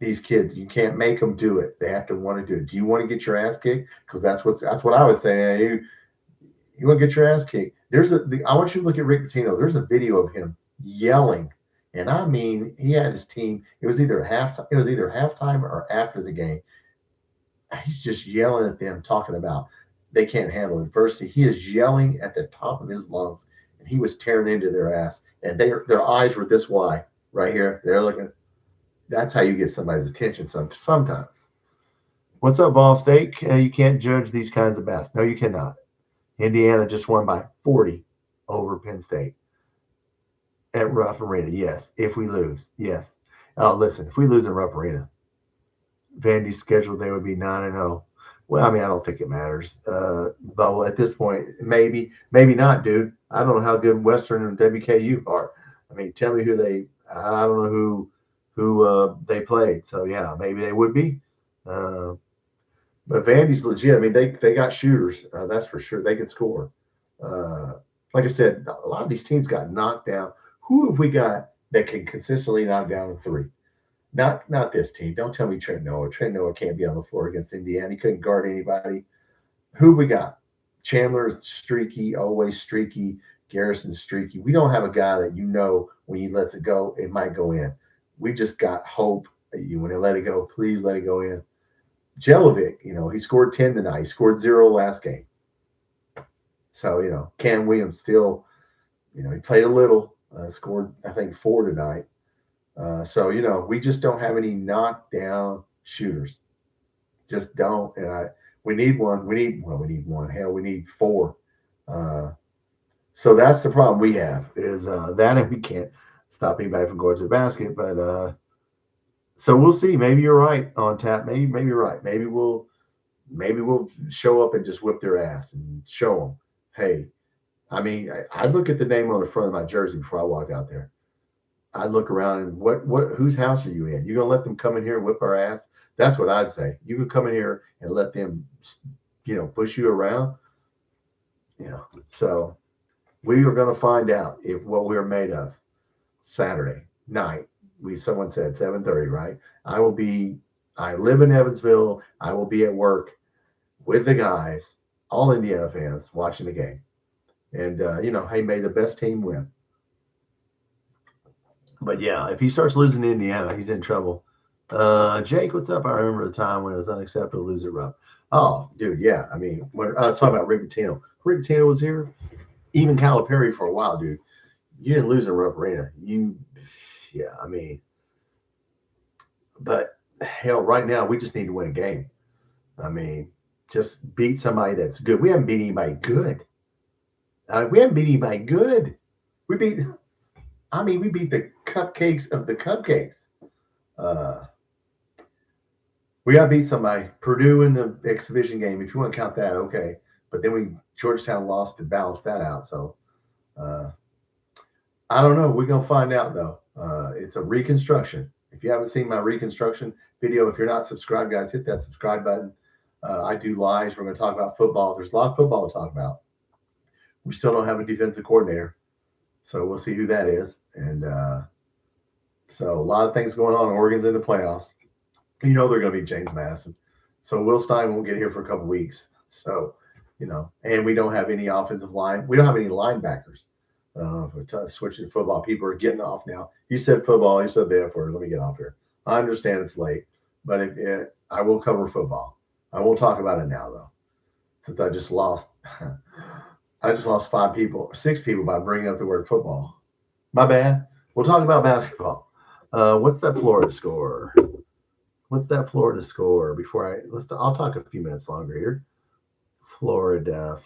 these kids, you can't make them do it. They have to want to do it. Do you want to get your ass kicked? Because that's what I would say. You want to get your ass kicked. I want you to look at Rick Pitino. There's a video of him yelling, and I mean, he had his team. It was either halftime or after the game. He's just yelling at them, talking about they can't handle adversity. He is yelling at the top of his lungs, and he was tearing into their ass. And their eyes were this wide right here. They're looking. That's how you get somebody's attention sometimes. What's up, Ball State? You can't judge these kinds of basketball. No, you cannot. Indiana just won by 40 over Penn State at Rupp Arena. Yes, if we lose. Yes. Listen, if we lose in Rupp Arena, Vandy's schedule, they would be 9-0. Well, I mean, I don't think it matters. But at this point, maybe not, dude. I don't know how good Western and WKU are. I mean, tell me I don't know who they played. So, yeah, maybe they would be. But Vandy's legit. I mean, they got shooters. That's for sure. They can score. Like I said, a lot of these teams got knocked down. Who have we got that can consistently knock down a three? Not this team. Don't tell me Trent Noah. Trent Noah can't be on the floor against Indiana. He couldn't guard anybody. Who we got? Chandler's streaky, always streaky. Garrison's streaky. We don't have a guy that when he lets it go, it might go in. We just got hope that when they let it go, please let it go in. Jelovic, he scored 10 tonight. He scored 0 last game. So, Cam Williams still, he played a little, scored, I think, 4 tonight. So, we just don't have any knockdown shooters. Just don't. And we need one. We need one. Hell, we need 4. So that's the problem we have is that, and we can't stop anybody from going to the basket. But so we'll see. Maybe you're right on tap. Maybe you're right. Maybe we'll show up and just whip their ass and show them. Hey, I mean, I look at the name on the front of my jersey before I walked out there. I look around and whose house are you in? You gonna let them come in here and whip our ass? That's what I'd say. You can come in here and let them, push you around. So we are gonna find out what we're made of Saturday night. Someone said 7:30, right? I live in Evansville. I will be at work with the guys, all Indiana fans, watching the game. And, hey, may the best team win. But, yeah, if he starts losing to Indiana, he's in trouble. Jake, what's up? I remember the time when it was unacceptable to lose at Rupp. Oh, dude, yeah. I mean, when I was talking about Rick Pitino. Rick Pitino was here. Even Calipari for a while, dude. You didn't lose in Rupp Arena. Yeah, I mean, but hell, right now we just need to win a game. I mean, just beat somebody that's good. We haven't beat anybody good. We beat the cupcakes of the cupcakes. We got to beat somebody. Purdue in the exhibition game, if you want to count that, okay. But then Georgetown lost to balance that out. So, I don't know. We're going to find out, though. It's a reconstruction. If you haven't seen my reconstruction video, if you're not subscribed, guys, hit that subscribe button. I do lives. We're going to talk about football. There's a lot of football to talk about. We still don't have a defensive coordinator, so we'll see who that is. And so a lot of things going on. Oregon's in the playoffs. They're going to be James Madison. So Will Stein won't get here for a couple weeks. So, and we don't have any offensive line. We don't have any linebackers. We're switching to football. People are getting off now. You said football. You said the F word. Let me get off here. I understand it's late, but I will cover football. I won't talk about it now, though, since I just lost 6 people by bringing up the word football. My bad. We'll talk about basketball. What's that Florida score? Before I'll talk a few minutes longer here. Florida.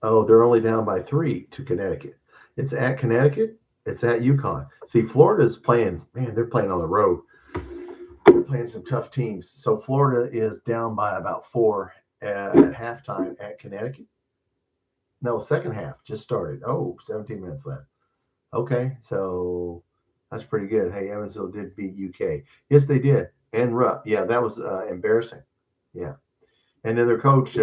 They're only down by 3 to Connecticut. It's at Connecticut. It's at UConn. See, Florida's playing. Man, they're playing on the road. They're playing some tough teams. So Florida is down by about 4 at halftime at Connecticut. No, second half just started. 17 minutes left. Okay, so that's pretty good. Hey, Evansville did beat UK. Yes, they did. And Rupp. Yeah, that was embarrassing. Yeah. And then their coach,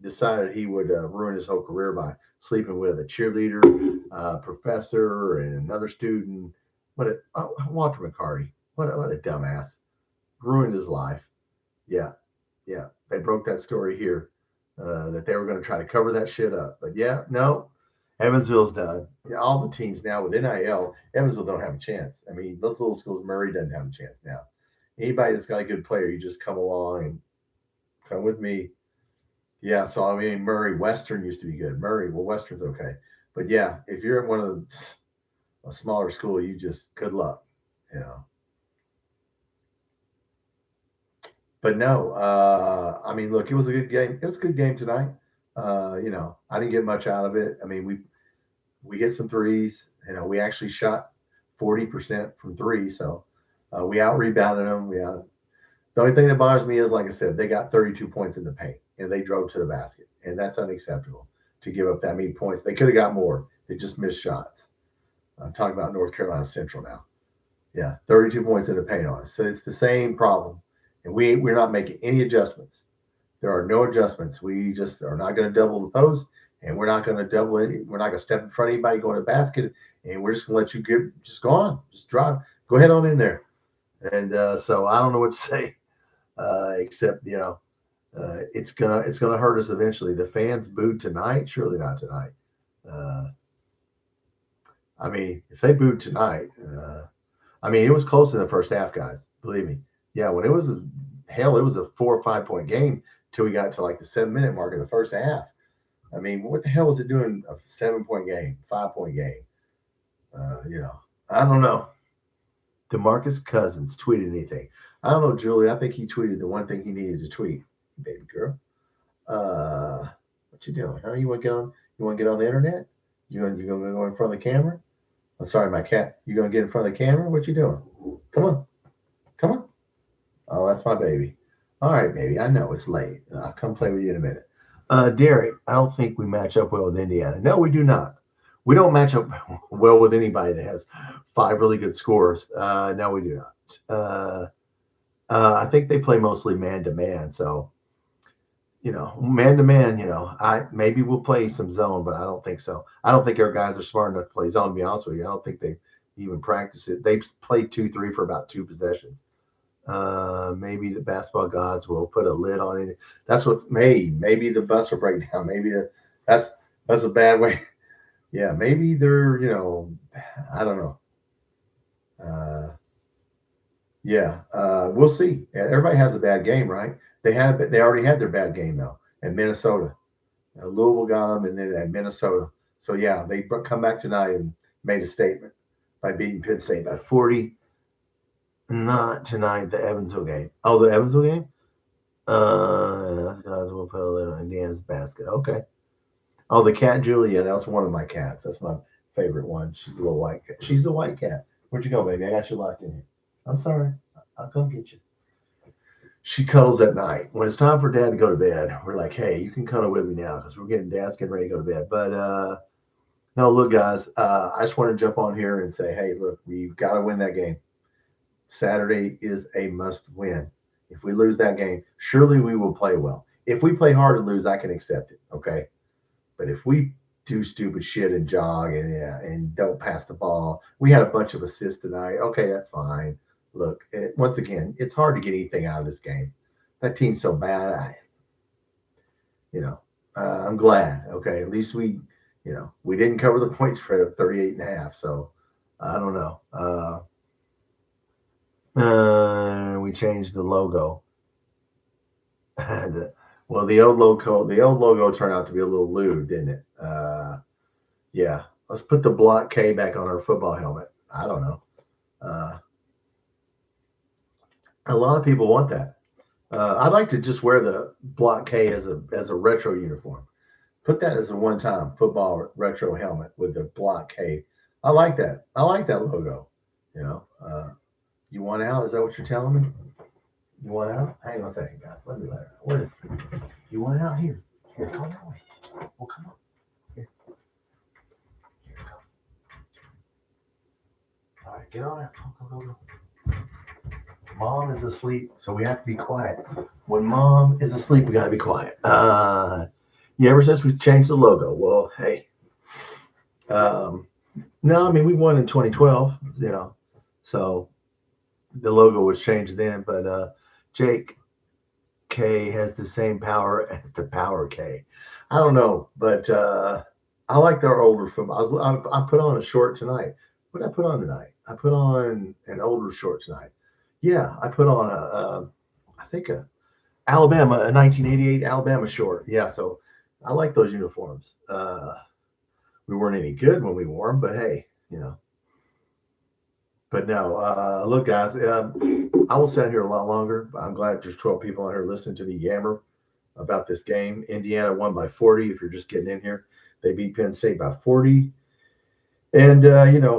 decided he would ruin his whole career by sleeping with a cheerleader, professor, and another student. Walter McCarty, what a dumbass, ruined his life. Yeah, they broke that story here, that they were going to try to cover that shit up. But yeah, no, Evansville's done. Yeah, all the teams now with NIL, Evansville don't have a chance. I mean, those little schools, Murray doesn't have a chance now. Anybody that's got a good player, you just come along and come with me. Yeah, so I mean, Murray, Western used to be good. Murray, well, Western's okay. But yeah, if you're at one of a smaller school, you just good luck, you know. But no, I mean, look, it was a good game. It was a good game tonight. You know, I didn't get much out of it. I mean, we hit some threes. You know, we actually shot 40% from three, so we out rebounded them. The only thing that bothers me is, like I said, they got 32 points in the paint and they drove to the basket, and that's unacceptable to give up that many points. They could have got more. They just missed shots. I'm talking about North Carolina Central now. Yeah, 32 points in the paint on us. So it's the same problem. And we're not making any adjustments. There are no adjustments. We just are not going to double the post, and we're not going to double it. We're not going to step in front of anybody going to the basket, and we're just going to let you just go on. Just drive. Go ahead on in there. And so I don't know what to say, except, you know, it's gonna hurt us eventually. The fans booed tonight. Surely not tonight. I mean, if they booed tonight, I mean, it was close in the first half, guys. Believe me. Yeah, when it was a 4 or 5 point game till we got to like the 7-minute mark of the first half. I mean, what the hell was it doing a 7-point game, 5-point game? You know, I don't know. DeMarcus Cousins tweeted anything? I don't know, Julie. I think he tweeted the one thing he needed to tweet, baby girl. What you doing? Huh? You want to get on? You want to get on the internet? You gonna go in front of the camera? I'm sorry, my cat. You gonna get in front of the camera? What you doing? Come on. Oh, that's my baby. All right, baby. I know it's late. I'll come play with you in a minute. Derek, I don't think we match up well with Indiana. No, we do not. We don't match up well with anybody that has 5 really good scores. No, we do not. I think they play mostly man-to-man. So, you know, man-to-man, you know, maybe we'll play some zone, but I don't think so. I don't think our guys are smart enough to play zone, to be honest with you. I don't think they even practice it. They played 2-3 for about 2 possessions. Maybe the basketball gods will put a lid on it. That's what's made. Maybe the bus will break down. Maybe that's a bad way. Yeah, maybe they're, you know, I don't know. We'll see. Everybody has a bad game, right? They already had their bad game though at Minnesota. Louisville got them, and then at Minnesota. So yeah, they come back tonight and made a statement by beating Penn State by 40. Not tonight, the Evansville game. Oh, the Evansville game? Guys will put a little Indiana's basket. Okay. Oh, the cat Julia. That's one of my cats. That's my favorite one. She's a little white cat. She's a white cat. Where'd you go, baby? I got you locked in here. I'm sorry. I'll come get you. She cuddles at night. When it's time for Dad to go to bed, we're like, hey, you can cuddle with me now because Dad's getting ready to go to bed. But no, look, guys, I just want to jump on here and say, hey, look, we've got to win that game. Saturday is a must win. If we lose that game, surely we will play well. If we play hard and lose, I can accept it, okay? But if we do stupid shit and jog and don't pass the ball, we had a bunch of assists tonight. Okay, that's fine. Look, once again, it's hard to get anything out of this game. That team's so bad. I'm glad. Okay, at least we didn't cover the point spread of 38.5. So I don't know. We changed the logo. Well, the old logo turned out to be a little lewd, didn't it? Yeah. Let's put the block K back on our football helmet. I don't know. A lot of people want that. I'd like to just wear the block K as a retro uniform. Put that as a one-time football retro helmet with the block K. I like that. I like that logo. You know. You want out? Is that what you're telling me? You want out? Hang on a second, guys. Let me let her. Where? You want out? Here, come that way. Well, come on. Here, go. All right, get on out. Go. Mom is asleep, so we have to be quiet. When Mom is asleep, we got to be quiet. Ever since we changed the logo, well, hey, No, I mean, we won in 2012, so the logo was changed then, but Jake K has the same power as the Power K. I don't know, but I like their older football. I put on a short tonight. What did I put on tonight? I put on an older short tonight. Yeah, I put on I think a 1988 Alabama short. Yeah, so I like those uniforms. We weren't any good when we wore them, but hey, But no, look, guys, I will sit here a lot longer. I'm glad there's 12 people on here listening to me yammer about this game. Indiana won by 40. If you're just getting in here, they beat Penn State by 40. And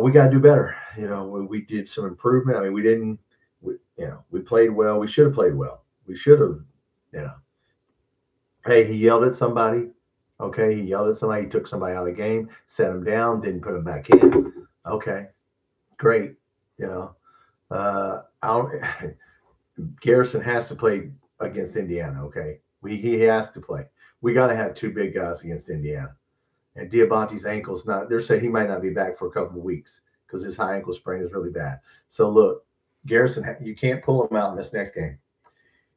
we got to do better. We did some improvement. I mean, we didn't. We played well. We should have played well. We should have. Hey, he yelled at somebody. Okay, he yelled at somebody. He took somebody out of the game, set him down, didn't put him back in. Okay, great. Uh, Garrison has to play against Indiana. Okay, he has to play. We got to have two big guys against Indiana. And Diabante's ankle's not. They're saying he might not be back for a couple of weeks because his high ankle sprain is really bad. So look, Garrison, you can't pull him out in this next game.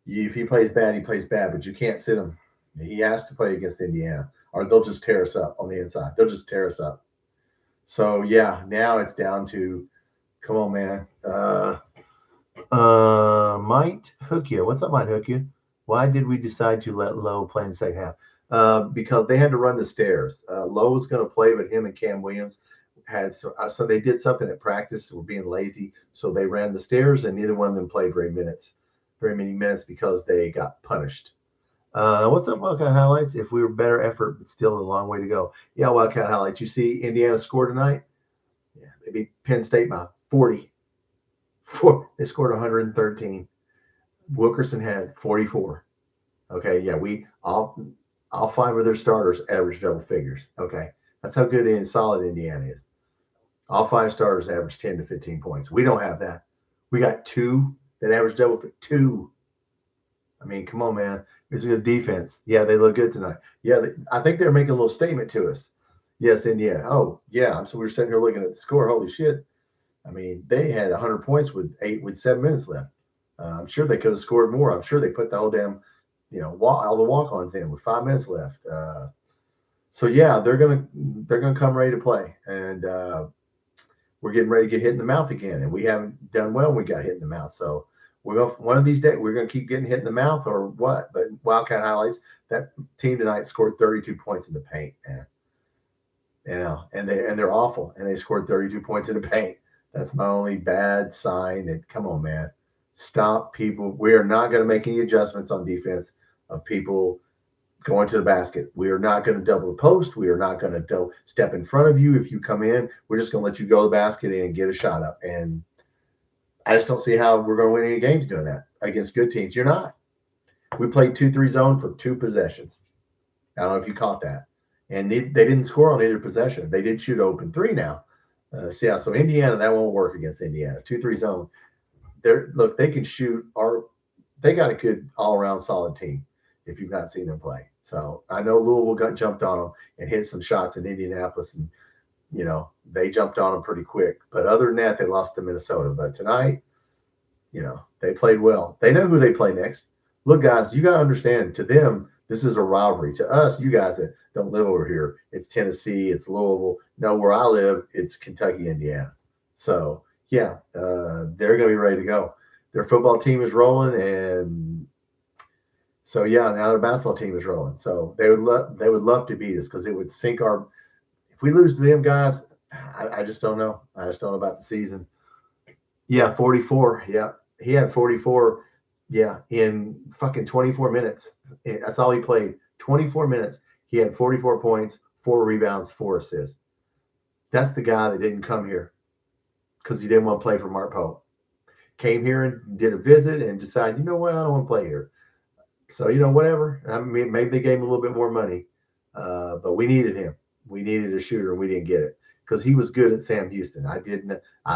If he plays bad, he plays bad, but you can't sit him. He has to play against Indiana, or they'll just tear us up on the inside. They'll just tear us up. So yeah, now it's down to, come on, man. Might hook you. What's up, might hook you? Why did we decide to let Lowe play in the second half? Because they had to run the stairs. Lowe was going to play, but him and Cam Williams had so they did something at practice. Were being lazy, so they ran the stairs, and neither one of them played very many minutes because they got punished. What's up, Wildcat Highlights? If we were better effort, but still a long way to go. Yeah, Wildcat Highlights. You see Indiana score tonight? Yeah, they beat Penn State by 40. They scored 113. Wilkerson had 44. Okay, yeah, all five of their starters averaged double figures. Okay, that's how good and solid Indiana is. All five starters averaged 10 to 15 points. We don't have that. We got two that average double. Two. I mean, come on, man. It's a good defense. Yeah, they look good tonight. Yeah, I think they're making a little statement to us. Yes, Indiana. Oh, yeah. So we were sitting here looking at the score. Holy shit. I mean, they had 100 points with 7 minutes left. I'm sure they could have scored more. I'm sure they put the whole damn, all the walk-ons in with 5 minutes left. So yeah, they're gonna come ready to play, and we're getting ready to get hit in the mouth again. And we haven't done well when we got hit in the mouth. So one of these days we're gonna keep getting hit in the mouth or what? But Wildcat Highlights, that team tonight scored 32 points in the paint, man. And they're awful, and they scored 32 points in the paint. That's my only bad sign. That come on, man, stop people. We are not going to make any adjustments on defense of people going to the basket. We are not going to double the post. We are not going to step in front of you if you come in. We're just going to let you go to the basket and get a shot up. And I just don't see how we're going to win any games doing that against good teams. You're not. We played 2-3 zone for 2 possessions. I don't know if you caught that. And they didn't score on either possession. They did shoot open 3 now. So Indiana, that won't work against Indiana. 2-3 zone. They can shoot. They got a good all-around solid team if you've not seen them play. So I know Louisville got jumped on them and hit some shots in Indianapolis, and they jumped on them pretty quick. But other than that, they lost to Minnesota. But tonight, they played well. They know who they play next. Look, guys, you got to understand, to them, this is a rivalry. To us, you guys that don't live over here, it's Tennessee, it's Louisville. No, where I live, it's Kentucky, Indiana. So, yeah, they're going to be ready to go. Their football team is rolling, and so, yeah, now their basketball team is rolling. So they would love to beat us because it would sink our – if we lose to them guys, I just don't know. I just don't know about the season. Yeah, 44. Yeah, he had 44. Yeah, in fucking 24 minutes. That's all he played. 24 minutes. He had 44 points, 4 rebounds, 4 assists. That's the guy that didn't come here because he didn't want to play for Mark Pope. Came here and did a visit and decided, you know what, I don't want to play here. So, whatever. I mean, maybe they gave him a little bit more money, but we needed him. We needed a shooter, and we didn't get it because he was good at Sam Houston. I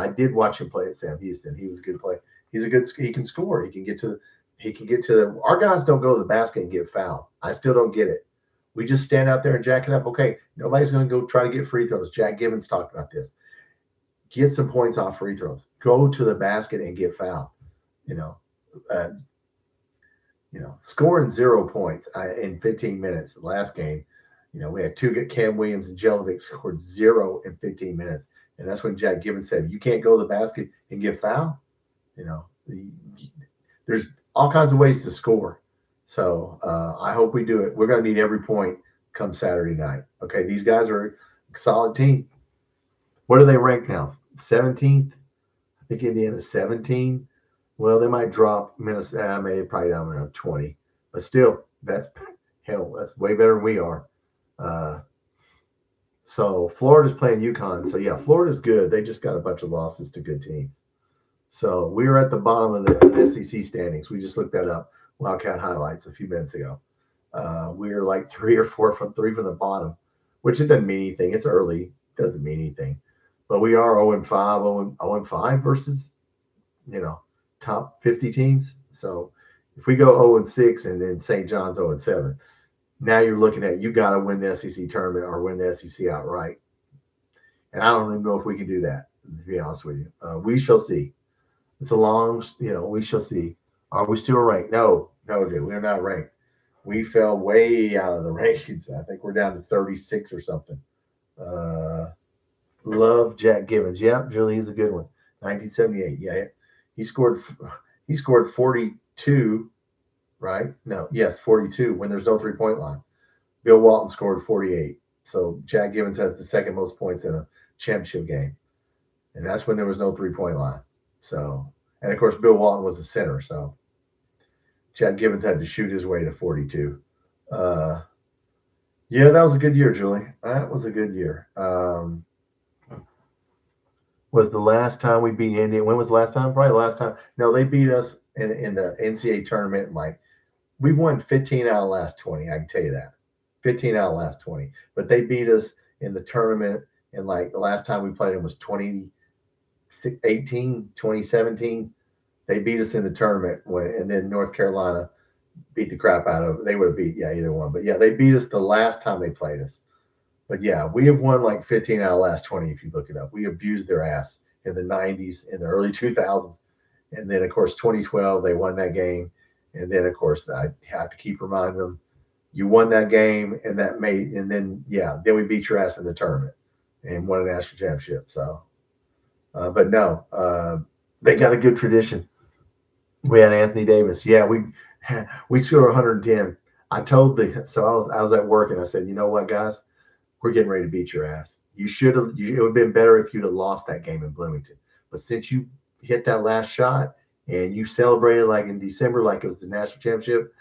did watch him play at Sam Houston. He was a good player. He can score. He can get to our guys don't go to the basket and get fouled. I still don't get it. We just stand out there and jack it up. Okay, nobody's going to go try to get free throws. Jack Gibbons talked about this. Get some points off free throws. Go to the basket and get fouled. Scoring 0 points in 15 minutes. The last game, we had two get Cam Williams and Jelovic scored 0 in 15 minutes. And that's when Jack Gibbons said, you can't go to the basket and get fouled. There's all kinds of ways to score. So I hope we do it. We're going to need every point come Saturday night. Okay, these guys are a solid team. What are they ranked now? 17th? I think Indiana's 17. Well, they might drop Minnesota, maybe probably down around 20. But still, that's way better than we are. So Florida's playing UConn. So, yeah, Florida's good. They just got a bunch of losses to good teams. So we are at the bottom of the SEC standings. We just looked that up, Wildcat highlights a few minutes ago. We are like 3 or 4 from the bottom, which it doesn't mean anything. It's early. Doesn't mean anything. But we are 0-5, 0-5 versus, top 50 teams. So if we go 0-6 and then St. John's 0-7, now you're looking at you got to win the SEC tournament or win the SEC outright. And I don't even know if we can do that, to be honest with you. We shall see. It's a long, we shall see. Are we still ranked? No, dude, we're not ranked. We fell way out of the rankings. I think we're down to 36 or something. Love Jack Gibbons. Yep, Julie, he's a good one. 1978. Yeah, he scored 42, right? No, yes, 42 when there's no 3-point line. Bill Walton scored 48. So Jack Gibbons has the second most points in a championship game. And that's when there was no 3-point line. So, and of course, Bill Walton was a center. So Jack Gibbons had to shoot his way to 42. Yeah, that was a good year, Julie. That was a good year. Was the last time we beat Indiana? When was the last time? Probably the last time. No, they beat us in the NCAA tournament. Like, we've won 15 out of the last 20. I can tell you that. 15 out of the last 20. But they beat us in the tournament. And like the last time we played them was 2018, 2017. They beat us in the tournament and then North Carolina beat the crap out of. They would have beat either one. But yeah, they beat us the last time they played us. But yeah, we have won like 15 out of the last 20 if you look it up. We abused their ass in the 90s, in the early 2000s. And then, of course, 2012, they won that game. And then, of course, I have to keep reminding them, you won that game, and then we beat your ass in the tournament and won a national championship. So, but no, they got a good tradition. We had Anthony Davis. Yeah, we scored 110. I was at work, and I said, you know what, guys? We're getting ready to beat your ass. It would have been better if you'd have lost that game in Bloomington. But since you hit that last shot and you celebrated like in December, like it was the national championship,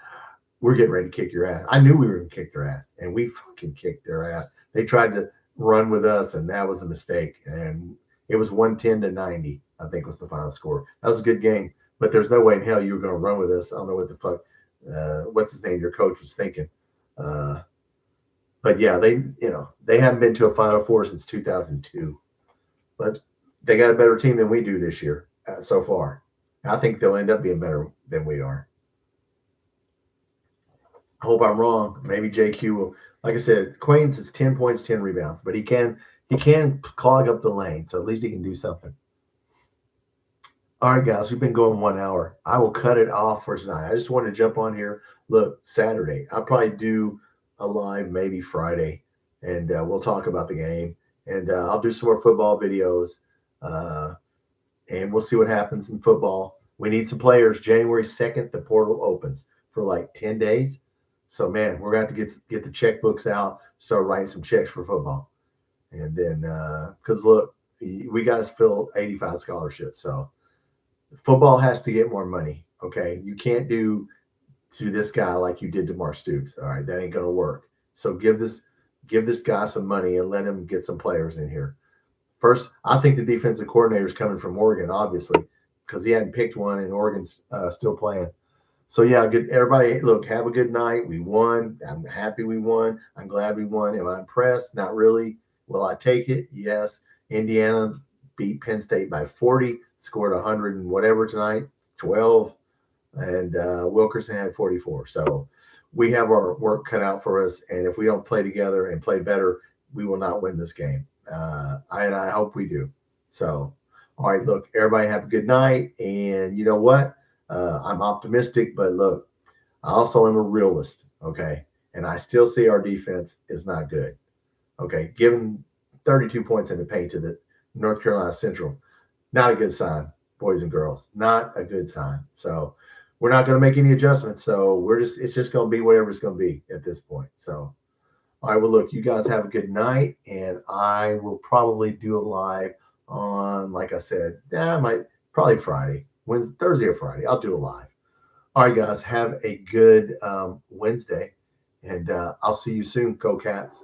we're getting ready to kick your ass. I knew we were going to kick their ass, and we fucking kicked their ass. They tried to run with us, and that was a mistake. And it was 110-90, I think was the final score. That was a good game, but there's no way in hell you were going to run with us. I don't know what the fuck, what's his name, your coach was thinking. But yeah, they haven't been to a Final Four since 2002, but they got a better team than we do this year so far. I think they'll end up being better than we are. I hope I'm wrong. Maybe JQ will. Like I said, Quains is 10 points, 10 rebounds, but he can clog up the lane, so at least he can do something. All right, guys, we've been going 1 hour. I will cut it off for tonight. I just wanted to jump on here. Look, Saturday, I'll probably do a live maybe Friday, and we'll talk about the game, and I'll do some more football videos, and we'll see what happens in football. We need some players. January 2nd, the portal opens for like 10 days. So, man, we're going to have to get the checkbooks out, start writing some checks for football. And then, because, look, we got to fill 85 scholarships. So, football has to get more money, okay? You can't do to this guy like you did to Mark Stoops. All right, that ain't gonna work. So give this guy some money and let him get some players in here. First, I think the defensive coordinator is coming from Oregon, obviously, because he hadn't picked one and Oregon's still playing. So yeah, good. Everybody, look, have a good night. We won. I'm happy we won. I'm glad we won. Am I impressed? Not really. Will I take it? Yes. Indiana beat Penn State by 40, scored 100 and whatever tonight, 12. And Wilkerson had 44. So we have our work cut out for us. And if we don't play together and play better, we will not win this game. I hope we do. So, all right, look, everybody have a good night. And you know what? I'm optimistic, but look, I also am a realist. Okay. And I still see our defense is not good. Okay. Giving 32 points in the paint to the North Carolina Central, not a good sign, boys and girls. Not a good sign. So we're not going to make any adjustments. So it's just going to be whatever it's going to be at this point. So, all right, well, look, you guys have a good night, and I will probably do a live on, like I said, I might probably Friday, Wednesday, Thursday or Friday. I'll do a live. All right, guys, have a good Wednesday, and I'll see you soon, Go Cats.